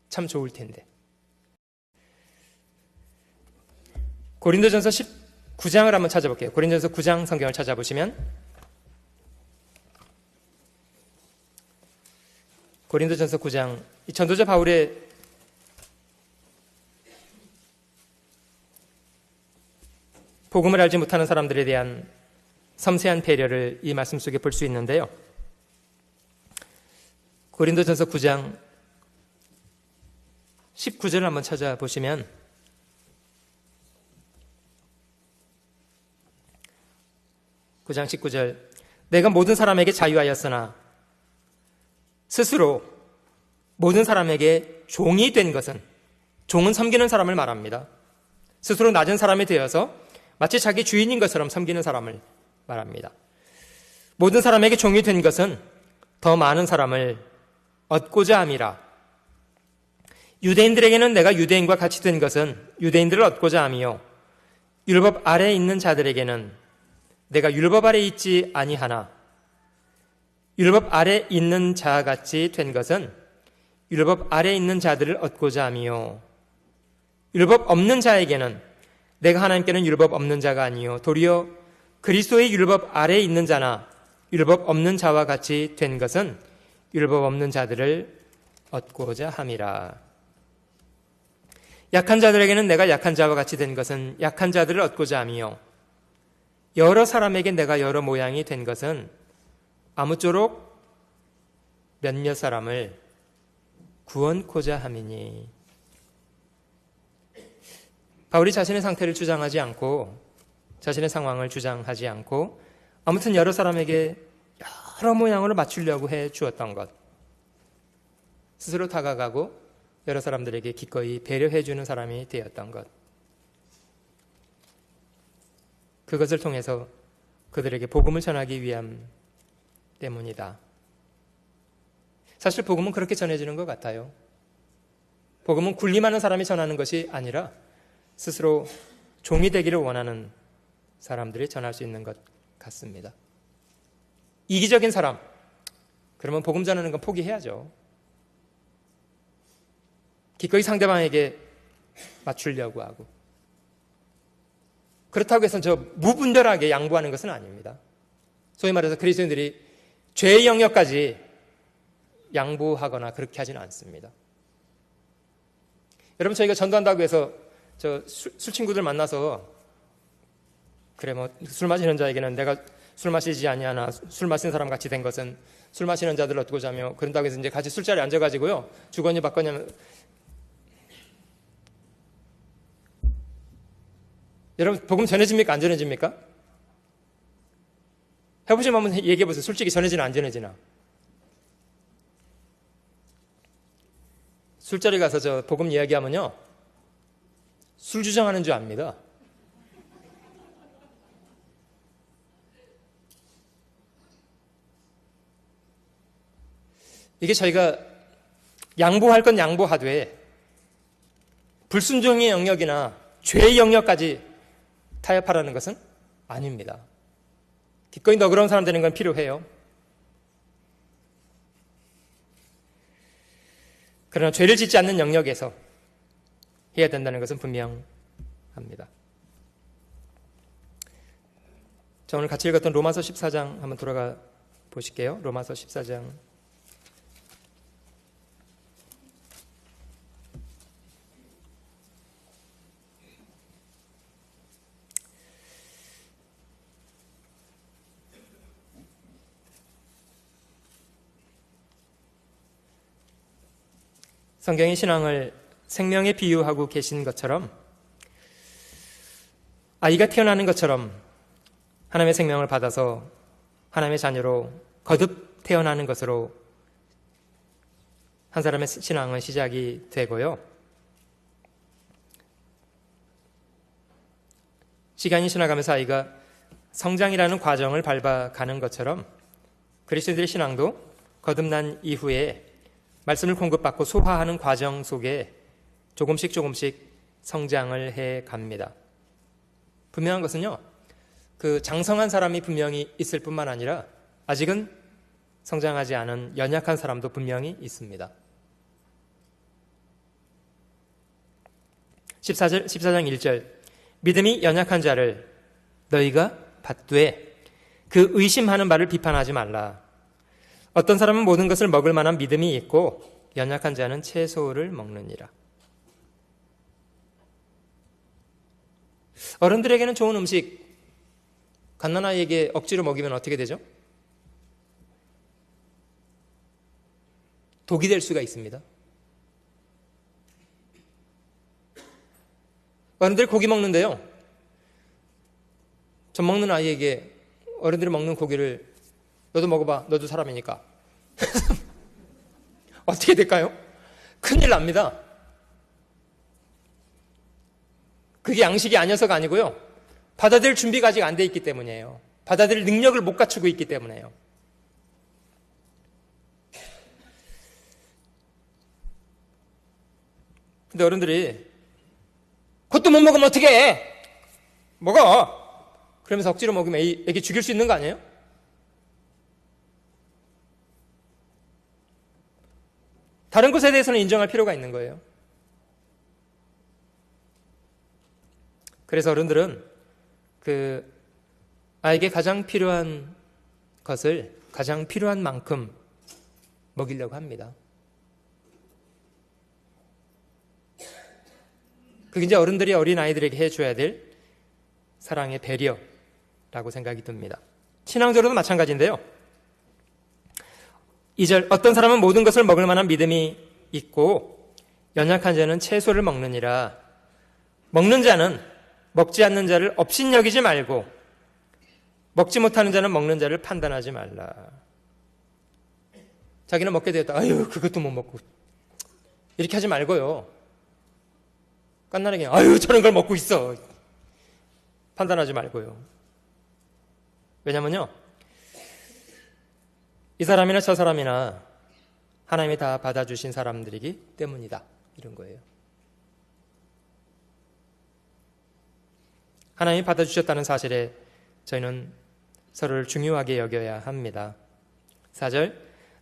참 좋을 텐데. 고린도전서 19장을 한번 찾아볼게요. 고린도전서 9장 성경을 찾아보시면 고린도전서 9장, 이 전도자 바울의 복음을 알지 못하는 사람들에 대한 섬세한 배려를 이 말씀 속에 볼 수 있는데요. 고린도전서 9장 19절을 한번 찾아보시면 (9장 19절) 내가 모든 사람에게 자유하였으나 스스로 모든 사람에게 종이 된 것은, 종은 섬기는 사람을 말합니다. 스스로 낮은 사람이 되어서 마치 자기 주인인 것처럼 섬기는 사람을 말합니다. 모든 사람에게 종이 된 것은 더 많은 사람을 얻고자 함이라. 유대인들에게는 내가 유대인과 같이 된 것은 유대인들을 얻고자 함이요, 율법 아래에 있는 자들에게는 내가 율법 아래에 있지 아니하나 율법 아래에 있는 자같이 된 것은 율법 아래에 있는 자들을 얻고자 함이요, 율법 없는 자에게는 내가 하나님께는 율법 없는 자가 아니요 도리어 그리스도의 율법 아래에 있는 자나 율법 없는 자와 같이 된 것은 율법 없는 자들을 얻고자 함이라. 약한 자들에게는 내가 약한 자와 같이 된 것은 약한 자들을 얻고자 함이요, 여러 사람에게 내가 여러 모양이 된 것은 아무쪼록 몇몇 사람을 구원코자 함이니. 바울이 자신의 상태를 주장하지 않고 자신의 상황을 주장하지 않고 아무튼 여러 사람에게 여러 모양으로 맞추려고 해 주었던 것, 스스로 다가가고 여러 사람들에게 기꺼이 배려해 주는 사람이 되었던 것, 그것을 통해서 그들에게 복음을 전하기 위함 때문이다. 사실 복음은 그렇게 전해지는 것 같아요. 복음은 군림하는 사람이 전하는 것이 아니라 스스로 종이 되기를 원하는 사람들이 전할 수 있는 것 같습니다. 이기적인 사람, 그러면 복음 전하는 건 포기해야죠. 기꺼이 상대방에게 맞추려고 하고, 그렇다고 해서 저 무분별하게 양보하는 것은 아닙니다. 소위 말해서 그리스도인들이 죄의 영역까지 양보하거나 그렇게 하지는 않습니다. 여러분, 저희가 전도한다고 해서 술 친구들 만나서 그래 뭐 술 마시는 자에게는 내가 술 마시지 아니하나 술 마시는 사람 같이 된 것은 술 마시는 자들을 얻고자 하며, 그런다고 해서 이제 같이 술자리에 앉아가지고요 주거니 받거니 하면, 여러분 복음 전해집니까 안 전해집니까? 해보시면 한번 얘기해보세요. 솔직히 전해지나 안 전해지나. 술자리 가서 저 복음 이야기하면요 술 주정하는 줄 압니다. 이게 저희가 양보할 건 양보하되 불순종의 영역이나 죄의 영역까지 타협하라는 것은 아닙니다. 기꺼이 너그러운 사람 되는 건 필요해요. 그러나 죄를 짓지 않는 영역에서 해야 된다는 것은 분명합니다. 자, 오늘 같이 읽었던 로마서 14장 한번 돌아가 보실게요. 로마서 14장. 성경이 신앙을 생명에 비유하고 계신 것처럼, 아이가 태어나는 것처럼 하나님의 생명을 받아서 하나님의 자녀로 거듭 태어나는 것으로 한 사람의 신앙은 시작이 되고요, 시간이 지나가면서 아이가 성장이라는 과정을 밟아가는 것처럼 그리스도인들의 신앙도 거듭난 이후에 말씀을 공급받고 소화하는 과정 속에 조금씩 성장을 해 갑니다. 분명한 것은요, 그 장성한 사람이 분명히 있을 뿐만 아니라 아직은 성장하지 않은 연약한 사람도 분명히 있습니다. 14장 1절, 믿음이 연약한 자를 너희가 받되 그 의심하는 바를 비판하지 말라. 어떤 사람은 모든 것을 먹을 만한 믿음이 있고 연약한 자는 채소를 먹느니라. 어른들에게는 좋은 음식 갓난아이에게 억지로 먹이면 어떻게 되죠? 독이 될 수가 있습니다. 어른들이 고기 먹는데요, 젖 먹는 아이에게 어른들이 먹는 고기를 너도 먹어봐, 너도 사람이니까 어떻게 될까요? 큰일 납니다. 그게 양식이 아니어서가 아니고요, 받아들일 준비가 아직 안 돼 있기 때문이에요. 받아들일 능력을 못 갖추고 있기 때문에요. 근데 어른들이 그것도 못 먹으면 어떻게 해? 먹어! 그러면서 억지로 먹으면 애기 죽일 수 있는 거 아니에요? 다른 것에 대해서는 인정할 필요가 있는 거예요. 그래서 어른들은 그 아이에게 가장 필요한 것을 가장 필요한 만큼 먹이려고 합니다. 그게 이제 어른들이 어린 아이들에게 해줘야 될 사랑의 배려라고 생각이 듭니다. 신앙적으로도 마찬가지인데요. 2절, 어떤 사람은 모든 것을 먹을 만한 믿음이 있고 연약한 자는 채소를 먹느니라. 먹는 자는 먹지 않는 자를 업신여기지 말고 먹지 못하는 자는 먹는 자를 판단하지 말라. 자기는 먹게 되었다. 아유, 그것도 못 먹고. 이렇게 하지 말고요. 깐나라하게 아유, 저런 걸 먹고 있어. 판단하지 말고요. 왜냐면요, 이 사람이나 저 사람이나 하나님이 다 받아주신 사람들이기 때문이다. 이런 거예요. 하나님이 받아주셨다는 사실에 저희는 서로를 중요하게 여겨야 합니다. 4절,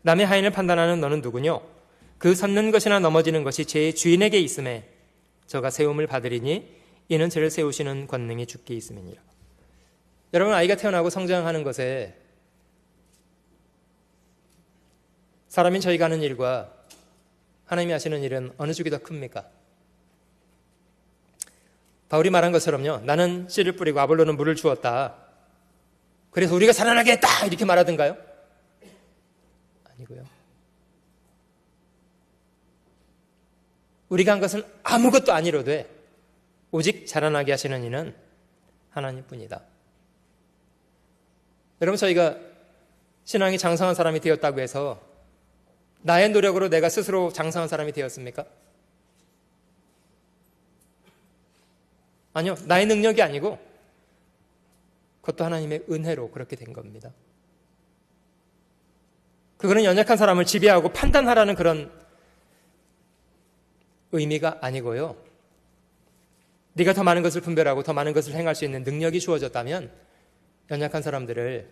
남의 하인을 판단하는 너는 누구뇨? 그 섰는 것이나 넘어지는 것이 제 주인에게 있음에 저가 세움을 받으리니 이는 저를 세우시는 권능이 주께 있음이니라. 여러분, 아이가 태어나고 성장하는 것에 사람인 저희가 하는 일과 하나님이 하시는 일은 어느 쪽이 더 큽니까? 바울이 말한 것처럼요, 나는 씨를 뿌리고 아볼로는 물을 주었다. 그래서 우리가 살아나게 했다! 이렇게 말하던가요? 아니고요. 우리가 한 것은 아무것도 아니로되 오직 자라나게 하시는 이는 하나님뿐이다. 여러분, 저희가 신앙이 장성한 사람이 되었다고 해서 나의 노력으로 내가 스스로 장성한 사람이 되었습니까? 아니요. 나의 능력이 아니고 그것도 하나님의 은혜로 그렇게 된 겁니다. 그거는 연약한 사람을 지배하고 판단하라는 그런 의미가 아니고요. 네가 더 많은 것을 분별하고 더 많은 것을 행할 수 있는 능력이 주어졌다면 연약한 사람들을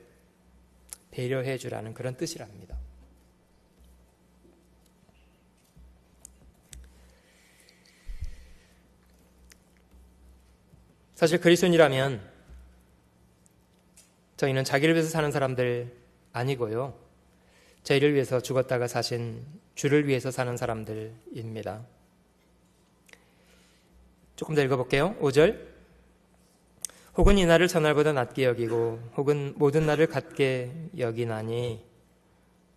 배려해 주라는 그런 뜻이랍니다. 사실 그리스도인이라면 저희는 자기를 위해서 사는 사람들 아니고요, 저희를 위해서 죽었다가 사신 주를 위해서 사는 사람들입니다. 조금 더 읽어볼게요. 5절, 혹은 이 날을 전날보다 낮게 여기고 혹은 모든 날을 같게 여기나니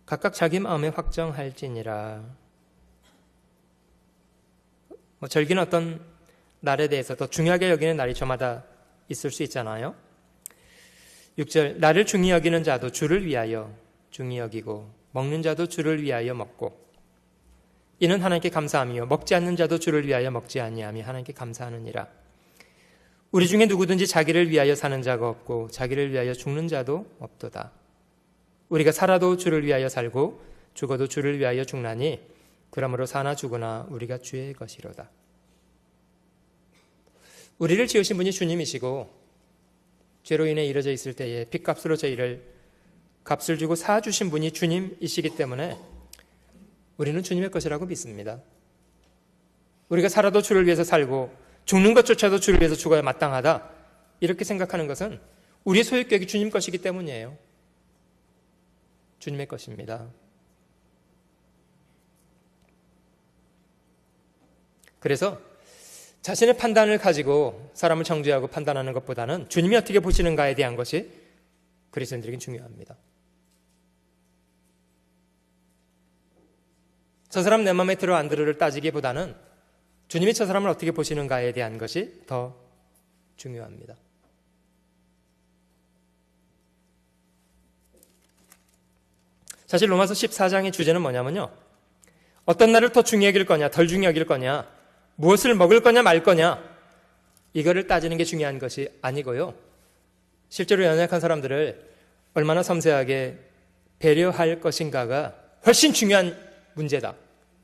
각각 자기 마음에 확정할지니라. 절기는 어떤 날에 대해서 더 중요하게 여기는 날이 저마다 있을 수 있잖아요. 6절, 나를 중히 여기는 자도 주를 위하여 중히 여기고 먹는 자도 주를 위하여 먹고 이는 하나님께 감사하며 먹지 않는 자도 주를 위하여 먹지 아니하며 하나님께 감사하느니라. 우리 중에 누구든지 자기를 위하여 사는 자가 없고 자기를 위하여 죽는 자도 없도다. 우리가 살아도 주를 위하여 살고 죽어도 주를 위하여 죽나니 그러므로 사나 죽으나 우리가 주의 것이로다. 우리를 지으신 분이 주님이시고 죄로 인해 이뤄져 있을 때에 핏값으로 저희를 값을 주고 사주신 분이 주님이시기 때문에 우리는 주님의 것이라고 믿습니다. 우리가 살아도 주를 위해서 살고 죽는 것조차도 주를 위해서 죽어야 마땅하다, 이렇게 생각하는 것은 우리의 소유격이 주님 것이기 때문이에요. 주님의 것입니다. 그래서 자신의 판단을 가지고 사람을 정죄하고 판단하는 것보다는 주님이 어떻게 보시는가에 대한 것이 그리스도인들에겐 중요합니다. 저 사람 내 마음에 들어 안 들어를 따지기보다는 주님이 저 사람을 어떻게 보시는가에 대한 것이 더 중요합니다. 사실 로마서 14장의 주제는 뭐냐면요, 어떤 날을 더 중요히 여길 거냐 덜 중요히 여길 거냐, 무엇을 먹을 거냐 말 거냐, 이거를 따지는 게 중요한 것이 아니고요, 실제로 연약한 사람들을 얼마나 섬세하게 배려할 것인가가 훨씬 중요한 문제다,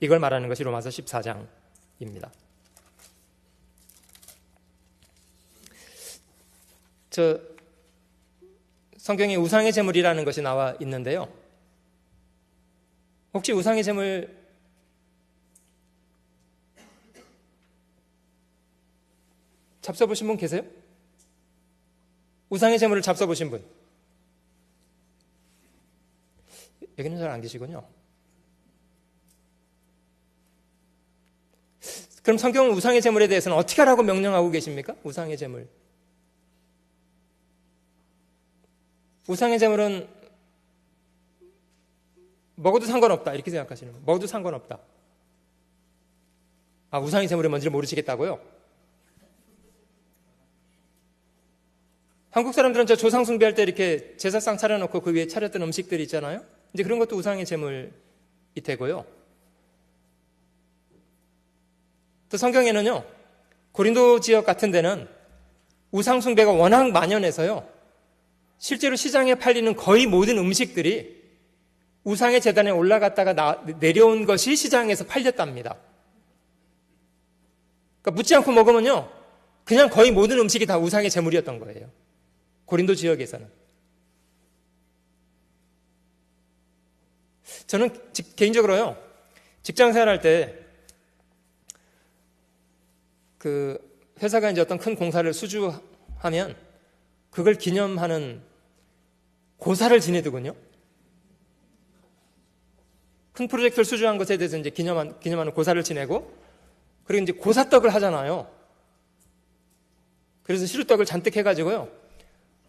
이걸 말하는 것이 로마서 14장입니다. 저 성경에 우상의 제물이라는 것이 나와 있는데요. 혹시 우상의 제물 잡숴보신 분 계세요? 우상의 제물을 잡숴보신 분? 여기는 잘 안 계시군요. 그럼 성경은 우상의 제물에 대해서는 어떻게 하라고 명령하고 계십니까? 우상의 제물. 우상의 제물은 먹어도 상관없다 이렇게 생각하시는 거예요. 먹어도 상관없다. 아, 우상의 제물이 뭔지를 모르시겠다고요? 한국 사람들은 저 조상 숭배할 때 이렇게 제사상 차려놓고 그 위에 차렸던 음식들이 있잖아요. 이제 그런 것도 우상의 제물이 되고요. 또 성경에는요, 고린도 지역 같은 데는 우상 숭배가 워낙 만연해서요, 실제로 시장에 팔리는 거의 모든 음식들이 우상의 제단에 올라갔다가 내려온 것이 시장에서 팔렸답니다. 그러니까 묻지 않고 먹으면요, 그냥 거의 모든 음식이 다 우상의 제물이었던 거예요. 고린도 지역에서는. 저는 개인적으로요, 직장 생활할 때 그 회사가 이제 어떤 큰 공사를 수주하면 그걸 기념하는 고사를 지내더군요. 큰 프로젝트를 수주한 것에 대해서 이제 기념하는 고사를 지내고, 그리고 이제 고사떡을 하잖아요. 그래서 시루떡을 잔뜩 해가지고요,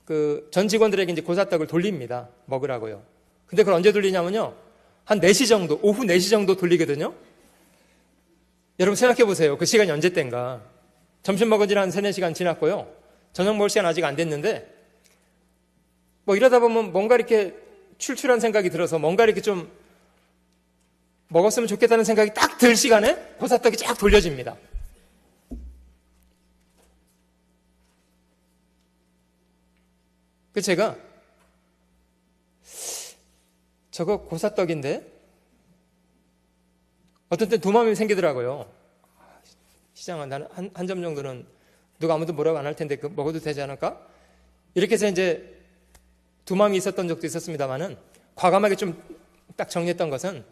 그 전 직원들에게 이제 고사떡을 돌립니다. 먹으라고요. 근데 그걸 언제 돌리냐면요, 한 4시 정도, 오후 4시 정도 돌리거든요. 여러분 생각해 보세요. 그 시간이 언제 때인가. 점심 먹은 지는 한 3, 4시간 지났고요. 저녁 먹을 시간 아직 안 됐는데, 뭐 이러다 보면 뭔가 이렇게 출출한 생각이 들어서 뭔가 이렇게 좀 먹었으면 좋겠다는 생각이 딱 들 시간에 고사떡이 쫙 돌려집니다. 그 제가 저거 고사떡인데 어떤 때 도마음이 생기더라고요. 시장은 나는 한 점 정도는 누가 아무도 뭐라고 안 할 텐데 그 먹어도 되지 않을까? 이렇게 해서 이제 도마음이 있었던 적도 있었습니다만은, 과감하게 좀 딱 정리했던 것은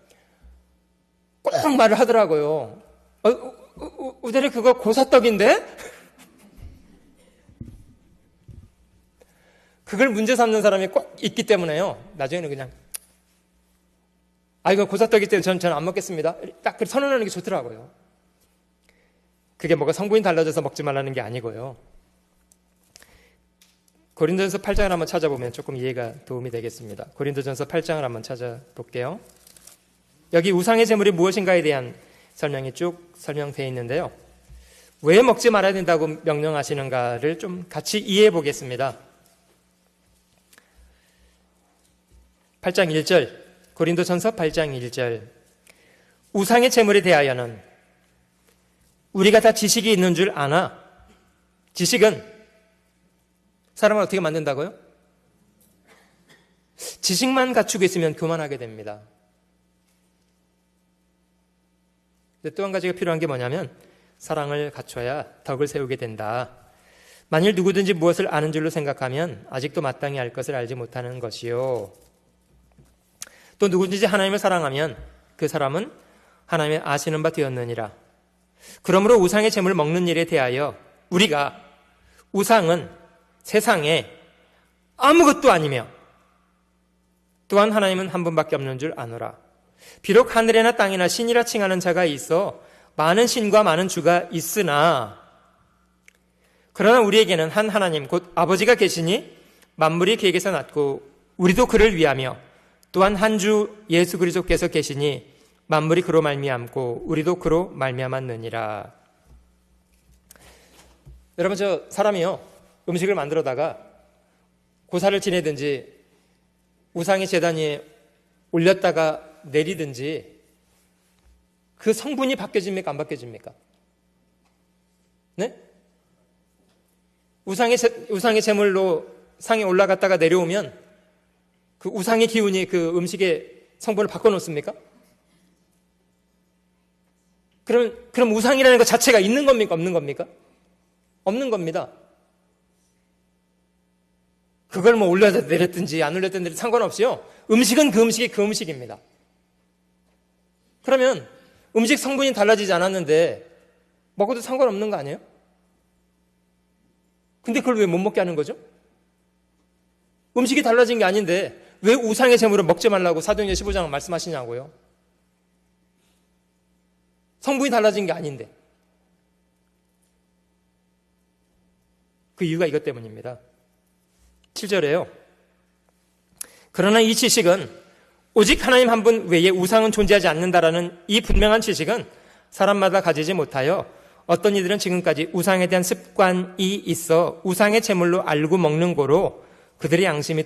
꼭 말을 하더라고요. 우대리 그거 고사떡인데? 그걸 문제 삼는 사람이 꼭 있기 때문에요. 나중에는 그냥 이거 고사떡이기 때문에 저는 안 먹겠습니다. 딱 선언하는 게 좋더라고요. 그게 뭐가 성분이 달라져서 먹지 말라는 게 아니고요. 고린도전서 8장을 한번 찾아보면 조금 이해가 도움이 되겠습니다. 고린도전서 8장을 한번 찾아볼게요. 여기 우상의 제물이 무엇인가에 대한 설명이 쭉 설명되어 있는데요. 왜 먹지 말아야 된다고 명령하시는가를 좀 같이 이해해 보겠습니다. 8장 1절, 고린도전서 8장 1절. 우상의 제물에 대하여는 우리가 다 지식이 있는 줄 아나. 지식은 사람을 어떻게 만든다고요? 지식만 갖추고 있으면 교만하게 됩니다. 또 한 가지가 필요한 게 뭐냐면 사랑을 갖춰야 덕을 세우게 된다. 만일 누구든지 무엇을 아는 줄로 생각하면 아직도 마땅히 알 것을 알지 못하는 것이요. 또 누구든지 하나님을 사랑하면 그 사람은 하나님의 아시는 바 되었느니라. 그러므로 우상의 제물을 먹는 일에 대하여 우리가 우상은 세상에 아무것도 아니며 또한 하나님은 한 분밖에 없는 줄 아노라. 비록 하늘에나 땅에나 신이라 칭하는 자가 있어 많은 신과 많은 주가 있으나 그러나 우리에게는 한 하나님 곧 아버지가 계시니 만물이 그에게서 났고 우리도 그를 위하며 또한 한 주 예수 그리스도께서 계시니 만물이 그로 말미암고 우리도 그로 말미암았느니라. 여러분, 저 사람이요, 음식을 만들어다가 고사를 지내든지 우상의 제단 위에 올렸다가 내리든지 그 성분이 바뀌어집니까? 안 바뀌어집니까? 네? 우상의 제물로 상에 올라갔다가 내려오면 그 우상의 기운이 그 음식의 성분을 바꿔놓습니까? 그럼 우상이라는 것 자체가 있는 겁니까? 없는 겁니까? 없는 겁니다. 그걸 뭐 올려서 내렸든지 안 올렸든지 상관없이요. 음식은 그 음식이 그 음식입니다. 그러면 음식 성분이 달라지지 않았는데 먹어도 상관없는 거 아니에요? 근데 그걸 왜 못 먹게 하는 거죠? 음식이 달라진 게 아닌데 왜 우상의 제물을 먹지 말라고 사도행전 15장 말씀하시냐고요? 성분이 달라진 게 아닌데. 그 이유가 이것 때문입니다. 7절에요. 그러나 이 지식은 오직 하나님 한 분 외에 우상은 존재하지 않는다라는 이 분명한 지식은 사람마다 가지지 못하여 어떤 이들은 지금까지 우상에 대한 습관이 있어 우상의 제물로 알고 먹는 고로 그들의 양심이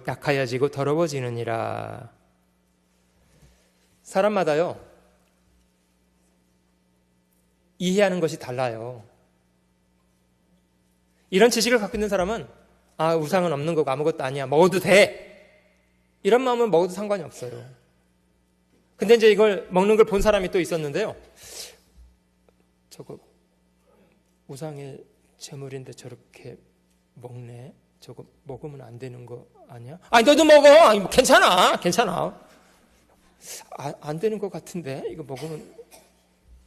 약하여지고 더러워지느니라. 사람마다요, 이해하는 것이 달라요. 이런 지식을 갖고 있는 사람은 우상은 없는 거고 아무것도 아니야, 먹어도 돼, 이런 마음은 먹어도 상관이 없어요. 근데 이제 이걸 먹는 걸 본 사람이 또 있었는데요. 저거 우상의 제물인데 저렇게 먹네, 저거 먹으면 안 되는 거 아니야? 너도 먹어, 괜찮아. 안 되는 것 같은데 이거 먹으면,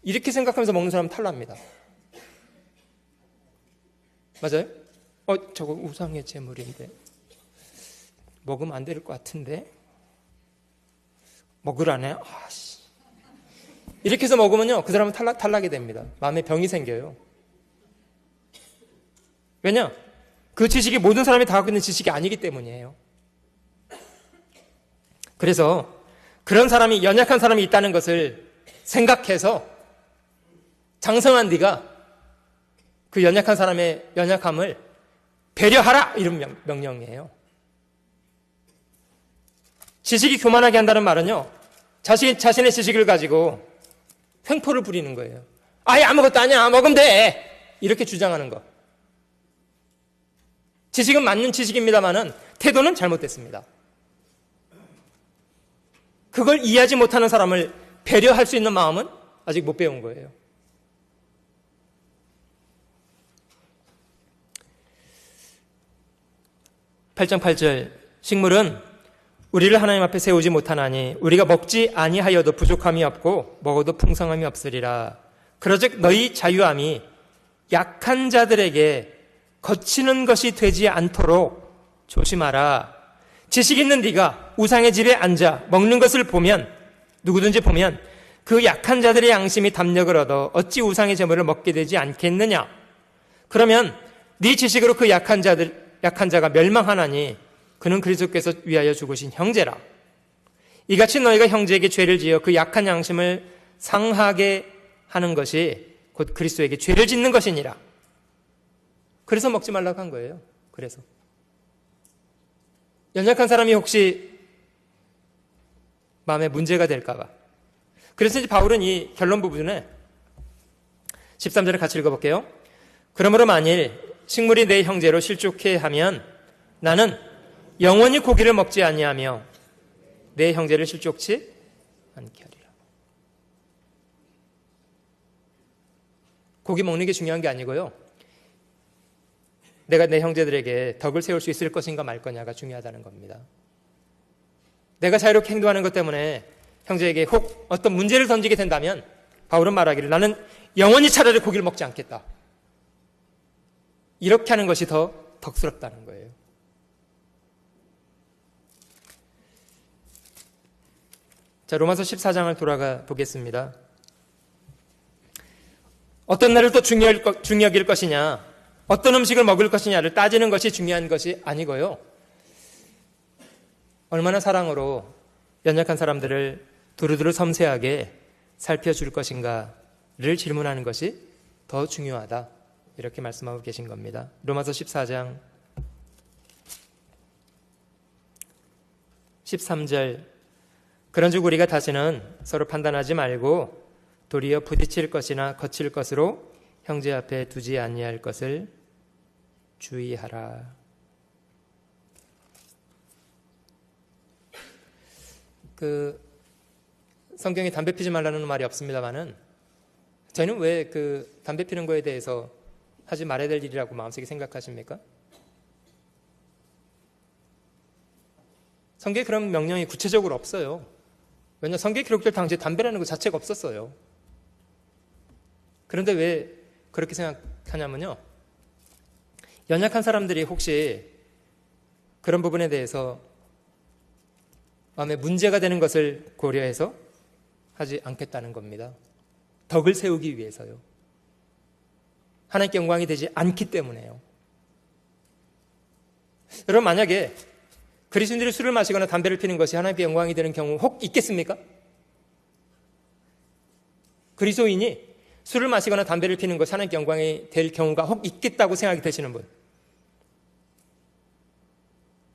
이렇게 생각하면서 먹는 사람은 탈납니다. 맞아요? 저거 우상의 제물인데 먹으면 안 될 것 같은데 먹으라네. 이렇게 해서 먹으면요, 그 사람은 탈락이 됩니다. 마음에 병이 생겨요. 왜냐? 그 지식이 모든 사람이 다 갖고 있는 지식이 아니기 때문이에요. 그래서 그런 사람이, 연약한 사람이 있다는 것을 생각해서 장성한 네가 그 연약한 사람의 연약함을 배려하라, 이런 명령이에요. 지식이 교만하게 한다는 말은요, 자신의 지식을 가지고 횡포를 부리는 거예요. 아무것도 아니야, 먹으면 돼, 이렇게 주장하는 거. 지식은 맞는 지식입니다만은 태도는 잘못됐습니다. 그걸 이해하지 못하는 사람을 배려할 수 있는 마음은 아직 못 배운 거예요. 8장 8절, 식물은 우리를 하나님 앞에 세우지 못하나니 우리가 먹지 아니하여도 부족함이 없고 먹어도 풍성함이 없으리라. 그러즉 너희 자유함이 약한 자들에게 거치는 것이 되지 않도록 조심하라. 지식 있는 네가 우상의 집에 앉아 먹는 것을 보면, 누구든지 보면 그 약한 자들의 양심이 담력을 얻어 어찌 우상의 제물을 먹게 되지 않겠느냐. 그러면 네 지식으로 그 약한 자가 멸망하나니 그는 그리스도께서 위하여 죽으신 형제라. 이같이 너희가 형제에게 죄를 지어 그 약한 양심을 상하게 하는 것이 곧 그리스도에게 죄를 짓는 것이니라. 그래서 먹지 말라고 한 거예요. 그래서 연약한 사람이 혹시 마음에 문제가 될까 봐. 그래서 이제 바울은 이 결론 부분에 13절을 같이 읽어볼게요. 그러므로 만일 식물이 내 형제로 실족해 하면 나는 영원히 고기를 먹지 아니하며 내 형제를 실족치 않게 하리라. 고기 먹는 게 중요한 게 아니고요, 내가 내 형제들에게 덕을 세울 수 있을 것인가 말 거냐가 중요하다는 겁니다. 내가 자유롭게 행동하는 것 때문에 형제에게 혹 어떤 문제를 던지게 된다면 바울은 말하기를 나는 영원히 차라리 고기를 먹지 않겠다, 이렇게 하는 것이 더 덕스럽다는 거예요. 자, 로마서 14장을 돌아가 보겠습니다. 어떤 날을 또 중요할 것이냐, 어떤 음식을 먹을 것이냐를 따지는 것이 중요한 것이 아니고요, 얼마나 사랑으로 연약한 사람들을 두루두루 섬세하게 살펴줄 것인가를 질문하는 것이 더 중요하다, 이렇게 말씀하고 계신 겁니다. 로마서 14장 13절, 그런즉 우리가 다시는 서로 판단하지 말고 도리어 부딪힐 것이나 거칠 것으로 형제 앞에 두지 아니할 것을 주의하라. 성경에 담배 피지 말라는 말이 없습니다만은 저희는 왜 담배 피는 거에 대해서 하지 말아야 될 일이라고 마음속에 생각하십니까? 성경에 그런 명령이 구체적으로 없어요. 왜냐, 성경에 기록될 당시에 담배라는 것 자체가 없었어요. 그런데 왜 그렇게 생각하냐면요, 연약한 사람들이 혹시 그런 부분에 대해서 마음에 문제가 되는 것을 고려해서 하지 않겠다는 겁니다. 덕을 세우기 위해서요. 하나님께 영광이 되지 않기 때문에요. 여러분, 만약에 그리스도인들이 술을 마시거나 담배를 피는 것이 하나님께 영광이 되는 경우 혹 있겠습니까? 그리스도인이 술을 마시거나 담배를 피는 것이 하나님께 영광이 될 경우가 혹 있겠다고 생각이 되시는 분,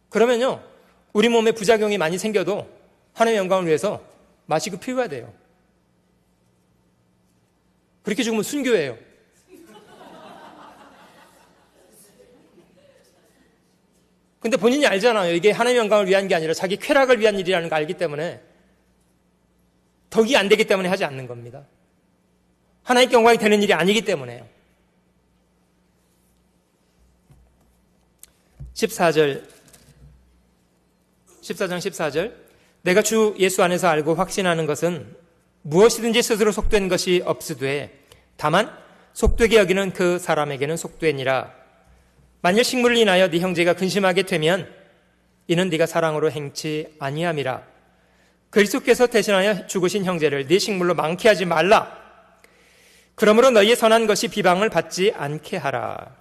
그러면요, 우리 몸에 부작용이 많이 생겨도 하나님의 영광을 위해서 마시고 피워야 돼요. 그렇게 죽으면 순교예요. 근데 본인이 알잖아요. 이게 하나님의 영광을 위한 게 아니라 자기 쾌락을 위한 일이라는 걸 알기 때문에, 덕이 안 되기 때문에 하지 않는 겁니다. 하나님께 영광이 되는 일이 아니기 때문에요. 14장 14절, 내가 주 예수 안에서 알고 확신하는 것은 무엇이든지 스스로 속된 것이 없으되 다만 속되게 여기는 그 사람에게는 속되니라. 만일 식물을 인하여 네 형제가 근심하게 되면 이는 네가 사랑으로 행치 아니함이라. 그리스도께서 대신하여 죽으신 형제를 네 식물로 많게 하지 말라. 그러므로 너희의 선한 것이 비방을 받지 않게 하라.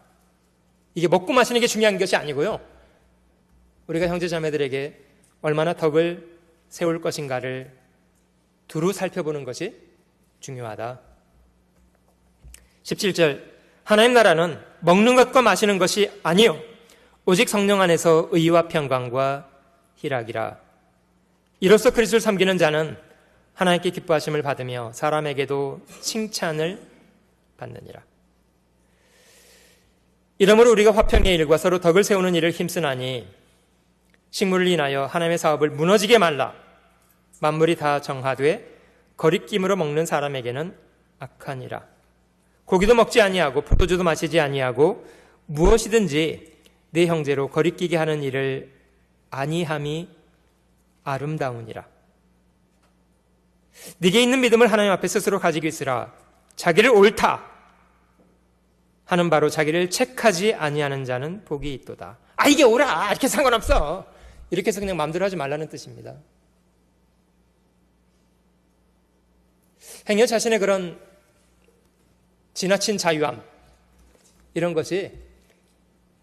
이게 먹고 마시는 게 중요한 것이 아니고요, 우리가 형제 자매들에게 얼마나 덕을 세울 것인가를 두루 살펴보는 것이 중요하다. 17절, 하나님 나라는 먹는 것과 마시는 것이 아니요 오직 성령 안에서 의와 평강과 희락이라. 이로써 그리스도를 섬기는 자는 하나님께 기뻐하심을 받으며 사람에게도 칭찬을 받느니라. 이러므로 우리가 화평의 일과 서로 덕을 세우는 일을 힘쓰나니 식물을 인하여 하나님의 사업을 무너지게 말라. 만물이 다 정하되 거리낌으로 먹는 사람에게는 악하니라. 고기도 먹지 아니하고 포도주도 마시지 아니하고 무엇이든지 내 형제로 거리끼게 하는 일을 아니함이 아름다우니라. 네게 있는 믿음을 하나님 앞에 스스로 가지고 있으라. 자기를 옳다 하는 바로 자기를 책하지 아니하는 자는 복이 있도다. 아, 이게 옳아, 이렇게 상관없어, 이렇게 해서 그냥 마음대로 하지 말라는 뜻입니다. 행여 자신의 그런 지나친 자유함, 이런 것이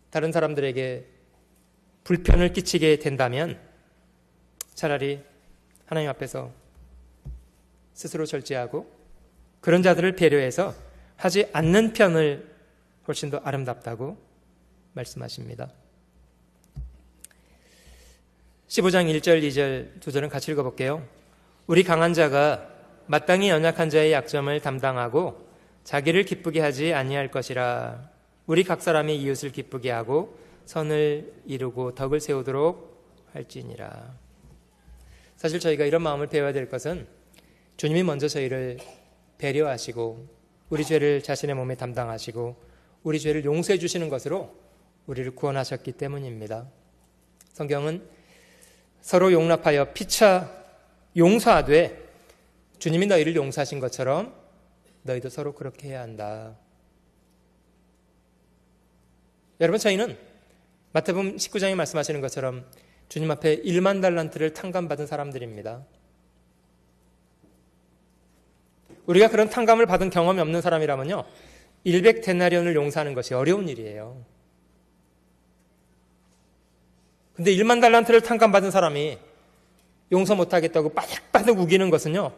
다른 사람들에게 불편을 끼치게 된다면 차라리 하나님 앞에서 스스로 절제하고 그런 자들을 배려해서 하지 않는 편을 훨씬 더 아름답다고 말씀하십니다. 15장 1절, 2절, 2절은 같이 읽어볼게요. 우리 강한 자가 마땅히 연약한 자의 약점을 담당하고 자기를 기쁘게 하지 아니할 것이라. 우리 각 사람이 이웃을 기쁘게 하고 선을 이루고 덕을 세우도록 할지니라. 사실 저희가 이런 마음을 배워야 될 것은 주님이 먼저 저희를 배려하시고 우리 죄를 자신의 몸에 담당하시고 우리 죄를 용서해 주시는 것으로 우리를 구원하셨기 때문입니다. 성경은 서로 용납하여 피차 용서하되 주님이 너희를 용서하신 것처럼 너희도 서로 그렇게 해야 한다. 여러분, 저희는 마태복음 19장에 말씀하시는 것처럼 주님 앞에 1만 달란트를 탕감받은 사람들입니다. 우리가 그런 탕감을 받은 경험이 없는 사람이라면요, 100데나리온을 용서하는 것이 어려운 일이에요. 근데 1만 달란트를 탕감받은 사람이 용서 못하겠다고 빠득빠득 우기는 것은요,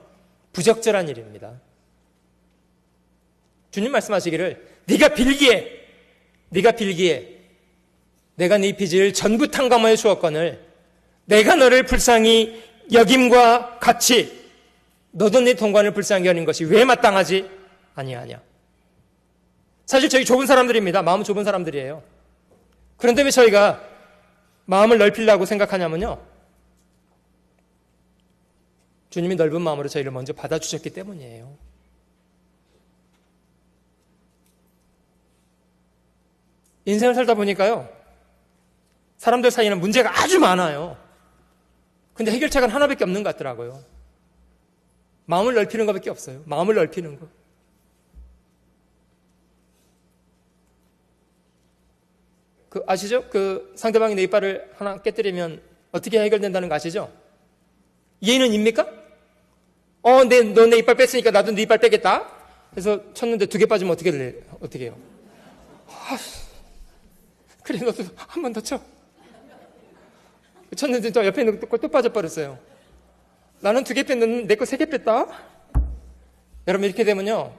부적절한 일입니다. 주님 말씀하시기를 네가 빌기에 내가 네 빚을 전부 탕감하여 주었거늘 내가 너를 불쌍히 여김과 같이 너도 네 동관을 불쌍히 여긴 것이 왜 마땅하지 아니하냐. 사실 저희 좁은 사람들입니다. 마음 좁은 사람들이에요. 그런데 왜 저희가 마음을 넓히려고 생각하냐면요, 주님이 넓은 마음으로 저희를 먼저 받아주셨기 때문이에요. 인생을 살다 보니까요, 사람들 사이에는 문제가 아주 많아요. 근데 해결책은 하나밖에 없는 것 같더라고요. 마음을 넓히는 것밖에 없어요. 마음을 넓히는 거. 아시죠? 상대방이 내 이빨을 하나 깨뜨리면 어떻게 해결된다는 거 아시죠? 예의는입니까? 너 내 이빨 뺐으니까 나도 네 이빨 빼겠다. 그래서 쳤는데 2개 빠지면 어떻게 해요? 그래, 너도 한 번 더 쳐. 쳤는데 또 옆에 있는 거 또 빠져버렸어요. 나는 2개 뺐는데 내 거 3개 뺐다? 여러분, 이렇게 되면요.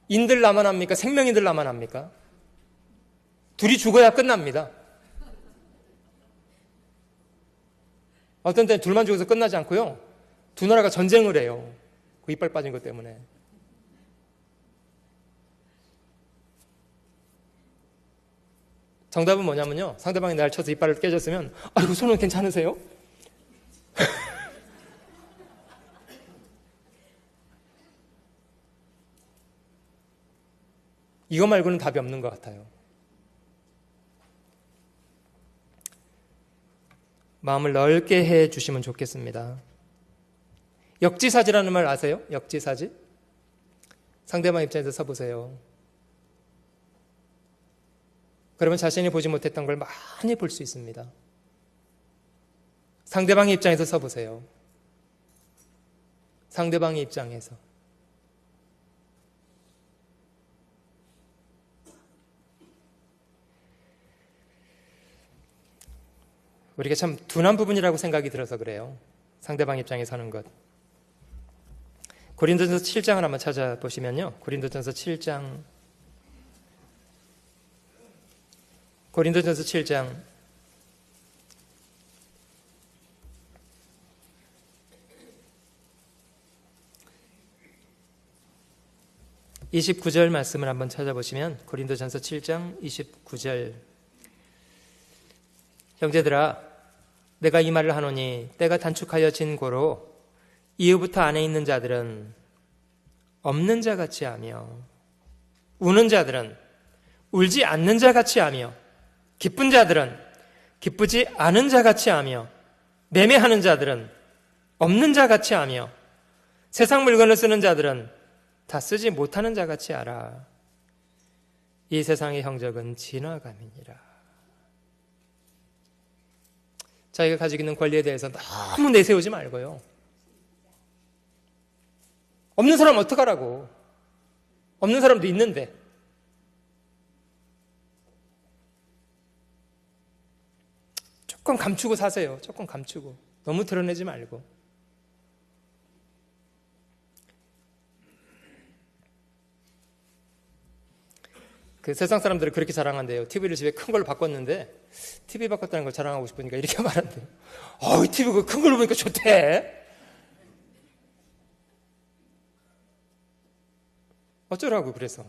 인들 나만 합니까? 생명인들 나만 합니까? 둘이 죽어야 끝납니다. 어떤 때는 둘만 죽어서 끝나지 않고요. 두 나라가 전쟁을 해요. 그 이빨 빠진 것 때문에. 정답은 뭐냐면요. 상대방이 날 쳐서 이빨을 깨졌으면 아이고, 손은 괜찮으세요? 이거 말고는 답이 없는 것 같아요. 마음을 넓게 해 주시면 좋겠습니다. 역지사지라는 말 아세요? 역지사지? 상대방 입장에서 서보세요. 그러면 자신이 보지 못했던 걸 많이 볼 수 있습니다. 상대방의 입장에서 서보세요. 상대방의 입장에서. 우리가 참 둔한 부분이라고 생각이 들어서 그래요. 상대방 입장에 서는 것. 고린도전서 7장을 한번 찾아보시면요. 고린도전서 7장 29절 말씀을 한번 찾아보시면 고린도전서 7장 29절 형제들아 내가 이 말을 하노니 때가 단축하여 진 고로 이후부터 안에 있는 자들은 없는 자같이 하며 우는 자들은 울지 않는 자같이 하며 기쁜 자들은 기쁘지 않은 자같이 하며 매매하는 자들은 없는 자같이 하며 세상 물건을 쓰는 자들은 다 쓰지 못하는 자같이 하라. 이 세상의 형적은 지나감이니라. 자기가 가지고 있는 권리에 대해서 너무 내세우지 말고요. 없는 사람 어떡하라고. 없는 사람도 있는데. 조금 감추고 사세요. 조금 감추고. 너무 드러내지 말고. 세상 사람들은 그렇게 자랑한대요. TV를 집에 큰 걸로 바꿨는데 TV 바꿨다는 걸 자랑하고 싶으니까 이렇게 말한대요. 이 TV 큰 걸로 보니까 좋대. 어쩌라고 그래서.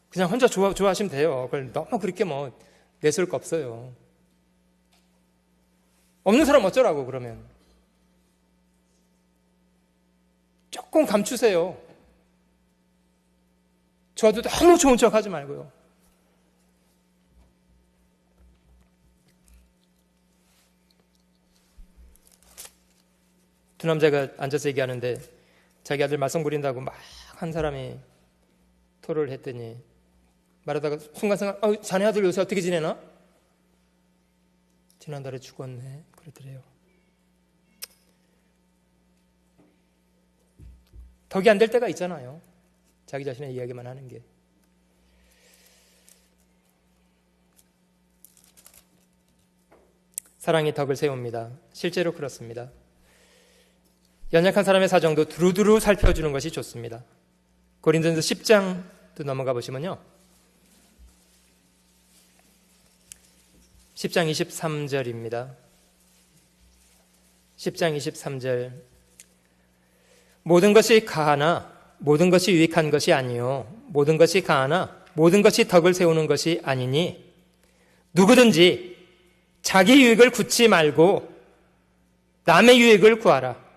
그냥 혼자 좋아하시면 돼요. 그걸 너무 그렇게 내세울 거 없어요. 없는 사람 어쩌라고 그러면. 조금 감추세요. 좋아도 너무 좋은 척 하지 말고요. 두 남자가 앉아서 얘기하는데 자기 아들 말썽 부린다고 막 한 사람이 토를 했더니 말하다가 순간순간 자네 아들 요새 어떻게 지내나? 지난달에 죽었네 그러더래요. 덕이 안 될 때가 있잖아요. 자기 자신의 이야기만 하는 게. 사랑이 덕을 세웁니다. 실제로 그렇습니다. 연약한 사람의 사정도 두루두루 살펴주는 것이 좋습니다. 고린도전서 10장도 넘어가 보시면요. 10장 23절입니다. 10장 23절 모든 것이 가하나 모든 것이 유익한 것이 아니요 모든 것이 가하나 모든 것이 덕을 세우는 것이 아니니 누구든지 자기 유익을 굳지 말고 남의 유익을 구하라.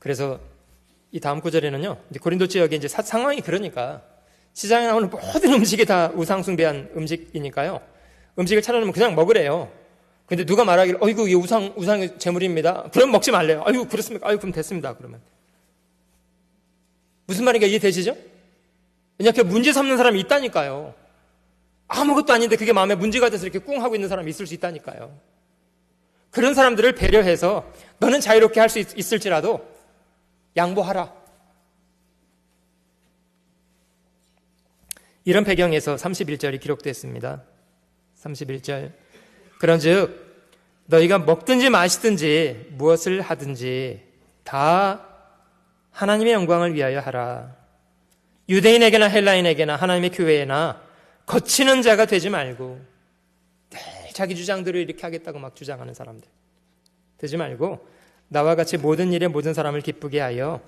그래서 이 다음 구절에는요, 이제 고린도 지역에 이제 상황이 그러니까 시장에 나오는 모든 음식이 다 우상 숭배한 음식이니까요. 음식을 차려놓으면 그냥 먹으래요. 근데 누가 말하기를 이거 우상의 제물입니다. 그럼 먹지 말래요. 아유 그렇습니까? 아유 그럼 됐습니다. 그러면 무슨 말인가 이해되시죠? 왜냐 그 문제 삼는 사람이 있다니까요. 아무것도 아닌데 그게 마음에 문제가 돼서 이렇게 꿍 하고 있는 사람이 있을 수 있다니까요. 그런 사람들을 배려해서 너는 자유롭게 할 수 있을지라도 양보하라. 이런 배경에서 31절이 기록됐습니다. 31절. 그런즉 너희가 먹든지 마시든지 무엇을 하든지 다 하나님의 영광을 위하여 하라. 유대인에게나 헬라인에게나 하나님의 교회에나 거치는 자가 되지 말고 늘 자기 주장들을 이렇게 하겠다고 막 주장하는 사람들 되지 말고 나와 같이 모든 일에 모든 사람을 기쁘게 하여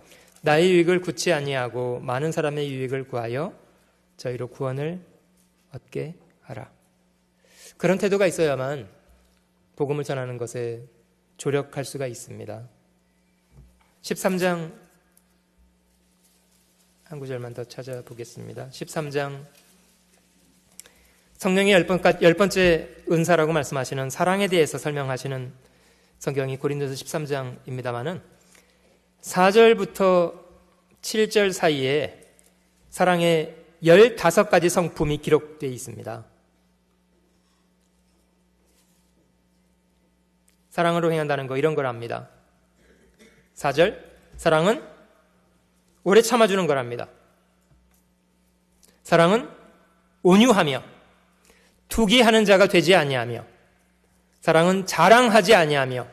나의 유익을 구치 아니하고 많은 사람의 유익을 구하여 저희로 구원을 얻게 하라. 그런 태도가 있어야만 복음을 전하는 것에 조력할 수가 있습니다. 13장 한 구절만 더 찾아보겠습니다. 13장 성령의 열 번째 은사라고 말씀하시는 사랑에 대해서 설명하시는 성경이 고린도서 13장입니다마는 4절부터 7절 사이에 사랑의 15가지 성품이 기록되어 있습니다. 사랑으로 행한다는 거 이런 걸 압니다. 4절 사랑은 오래 참아주는 거랍니다. 사랑은 온유하며 투기하는 자가 되지 아니하며 사랑은 자랑하지 아니하며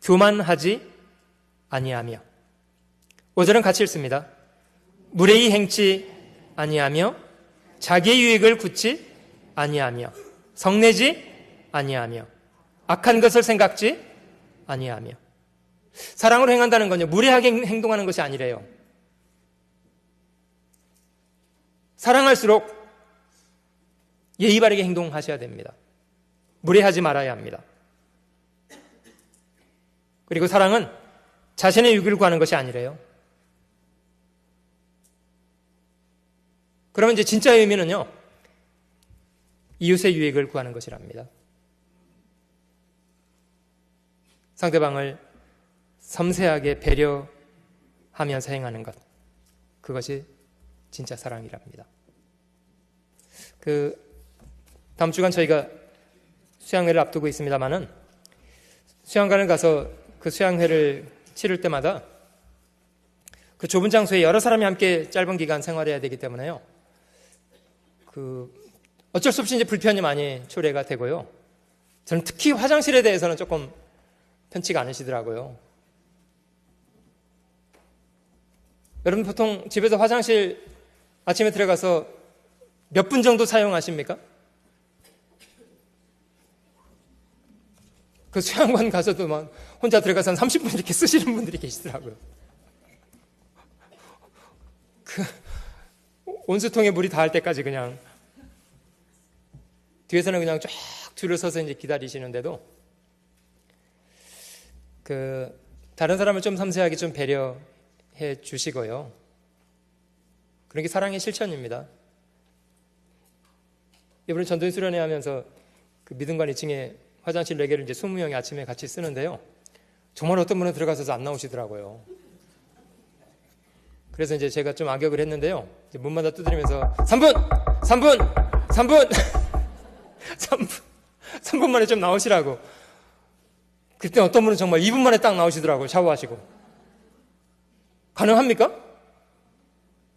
교만하지 아니하며 5절은 같이 읽습니다. 무례히 행치 아니하며 자기의 유익을 굳지 아니하며 성내지 아니하며 악한 것을 생각지 아니하며 사랑으로 행한다는 건요 무례하게 행동하는 것이 아니래요. 사랑할수록 예의 바르게 행동하셔야 됩니다. 무례하지 말아야 합니다. 그리고 사랑은 자신의 유익을 구하는 것이 아니래요. 그러면 이제 진짜의 의미는요 이웃의 유익을 구하는 것이랍니다. 상대방을 섬세하게 배려하면서 행하는 것, 그것이 진짜 사랑이랍니다. 다음 주간 저희가 수양회를 앞두고 있습니다마는 수양관을 가서 그 수양회를 치를 때마다 그 좁은 장소에 여러 사람이 함께 짧은 기간 생활해야 되기 때문에요. 어쩔 수 없이 이제 불편이 많이 초래가 되고요. 저는 특히 화장실에 대해서는 조금 편치가 않으시더라고요. 여러분 보통 집에서 화장실 아침에 들어가서 몇 분 정도 사용하십니까? 그 수양관 가서도 막 혼자 들어가서 한 30분 이렇게 쓰시는 분들이 계시더라고요. 온수통에 물이 닿을 때까지 그냥 뒤에서는 그냥 쫙 줄을 서서 이제 기다리시는데도 다른 사람을 좀 섬세하게 좀 배려해 주시고요. 그런 게 사랑의 실천입니다. 이번에 전도인 수련회 하면서 그 믿음관 2층에 화장실 4개를 이제 20명이 아침에 같이 쓰는데요. 정말 어떤 분은 들어가서 안 나오시더라고요. 그래서 이제 제가 좀 악역을 했는데요. 이제 문마다 두드리면서 3분 만에 좀 나오시라고. 그때 어떤 분은 정말 2분 만에 딱 나오시더라고요. 샤워하시고. 가능합니까?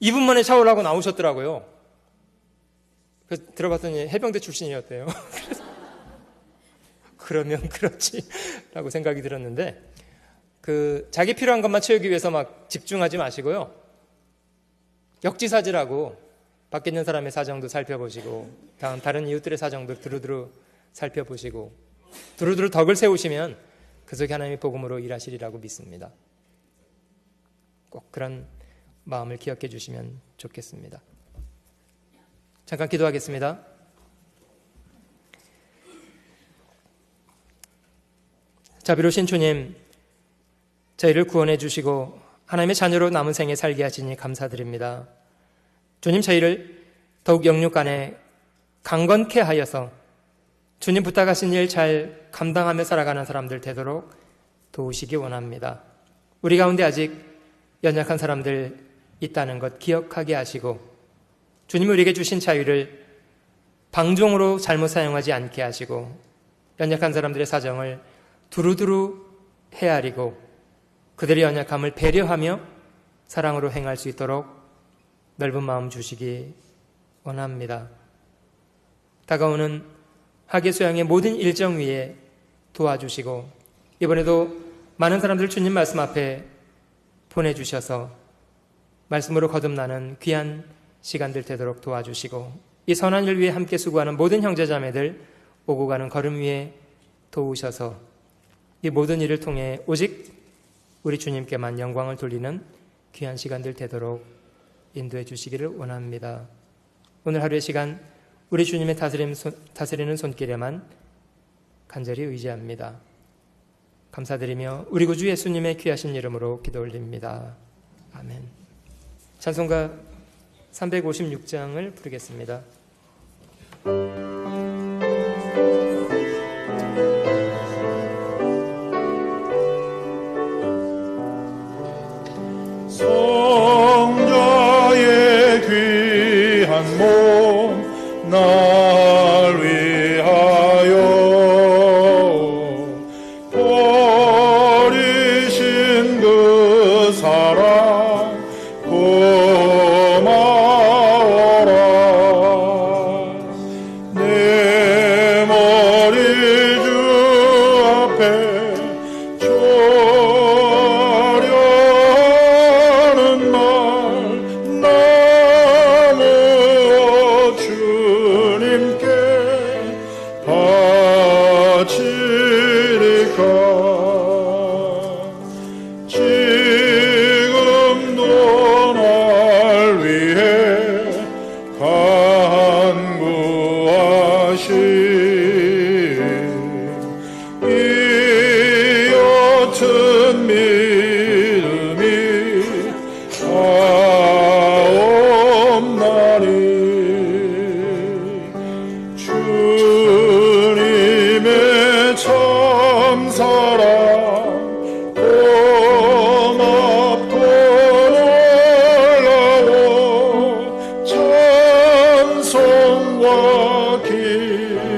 2분 만에 샤워를 하고 나오셨더라고요. 그래서 들어봤더니 해병대 출신이었대요. 그러면 그렇지 라고 생각이 들었는데 자기 필요한 것만 채우기 위해서 막 집중하지 마시고요. 역지사지라고 밖에 있는 사람의 사정도 살펴보시고 다른 이웃들의 사정도 두루두루 살펴보시고 두루두루 덕을 세우시면 그 속에 하나님의 복음으로 일하시리라고 믿습니다. 꼭 그런 마음을 기억해 주시면 좋겠습니다. 잠깐 기도하겠습니다. 자비로우신 주님, 저희를 구원해 주시고 하나님의 자녀로 남은 생에 살게 하시니 감사드립니다. 주님, 저희를 더욱 영육간에 강건케 하여서 주님 부탁하신 일 잘 감당하며 살아가는 사람들 되도록 도우시기 원합니다. 우리 가운데 아직 연약한 사람들 있다는 것 기억하게 하시고 주님이 우리에게 주신 자유를 방종으로 잘못 사용하지 않게 하시고 연약한 사람들의 사정을 두루두루 헤아리고 그들의 연약함을 배려하며 사랑으로 행할 수 있도록 넓은 마음 주시기 원합니다. 다가오는 하계수양의 모든 일정 위에 도와주시고 이번에도 많은 사람들 주님 말씀 앞에 보내주셔서 말씀으로 거듭나는 귀한 시간들 되도록 도와주시고 이 선한 일 위해 함께 수고하는 모든 형제자매들 오고 가는 걸음 위에 도우셔서 이 모든 일을 통해 오직 우리 주님께만 영광을 돌리는 귀한 시간들 되도록 인도해 주시기를 원합니다. 오늘 하루의 시간 우리 주님의 다스리는 손길에만 간절히 의지합니다. 감사드리며 우리 구주 예수님의 귀하신 이름으로 기도 올립니다. 아멘. 찬송가 356장을 부르겠습니다. 성자의 귀한 몸 날 위하여 버리신 그 사랑 고마워라. 내 머리 주 앞에 조려는 날 나무 주님께 바치리까. 지금도 날 위해 간구하신 이 옅은 믿음이 없나니 주님의 참사랑 고맙고 놀라워 찬송과 기도를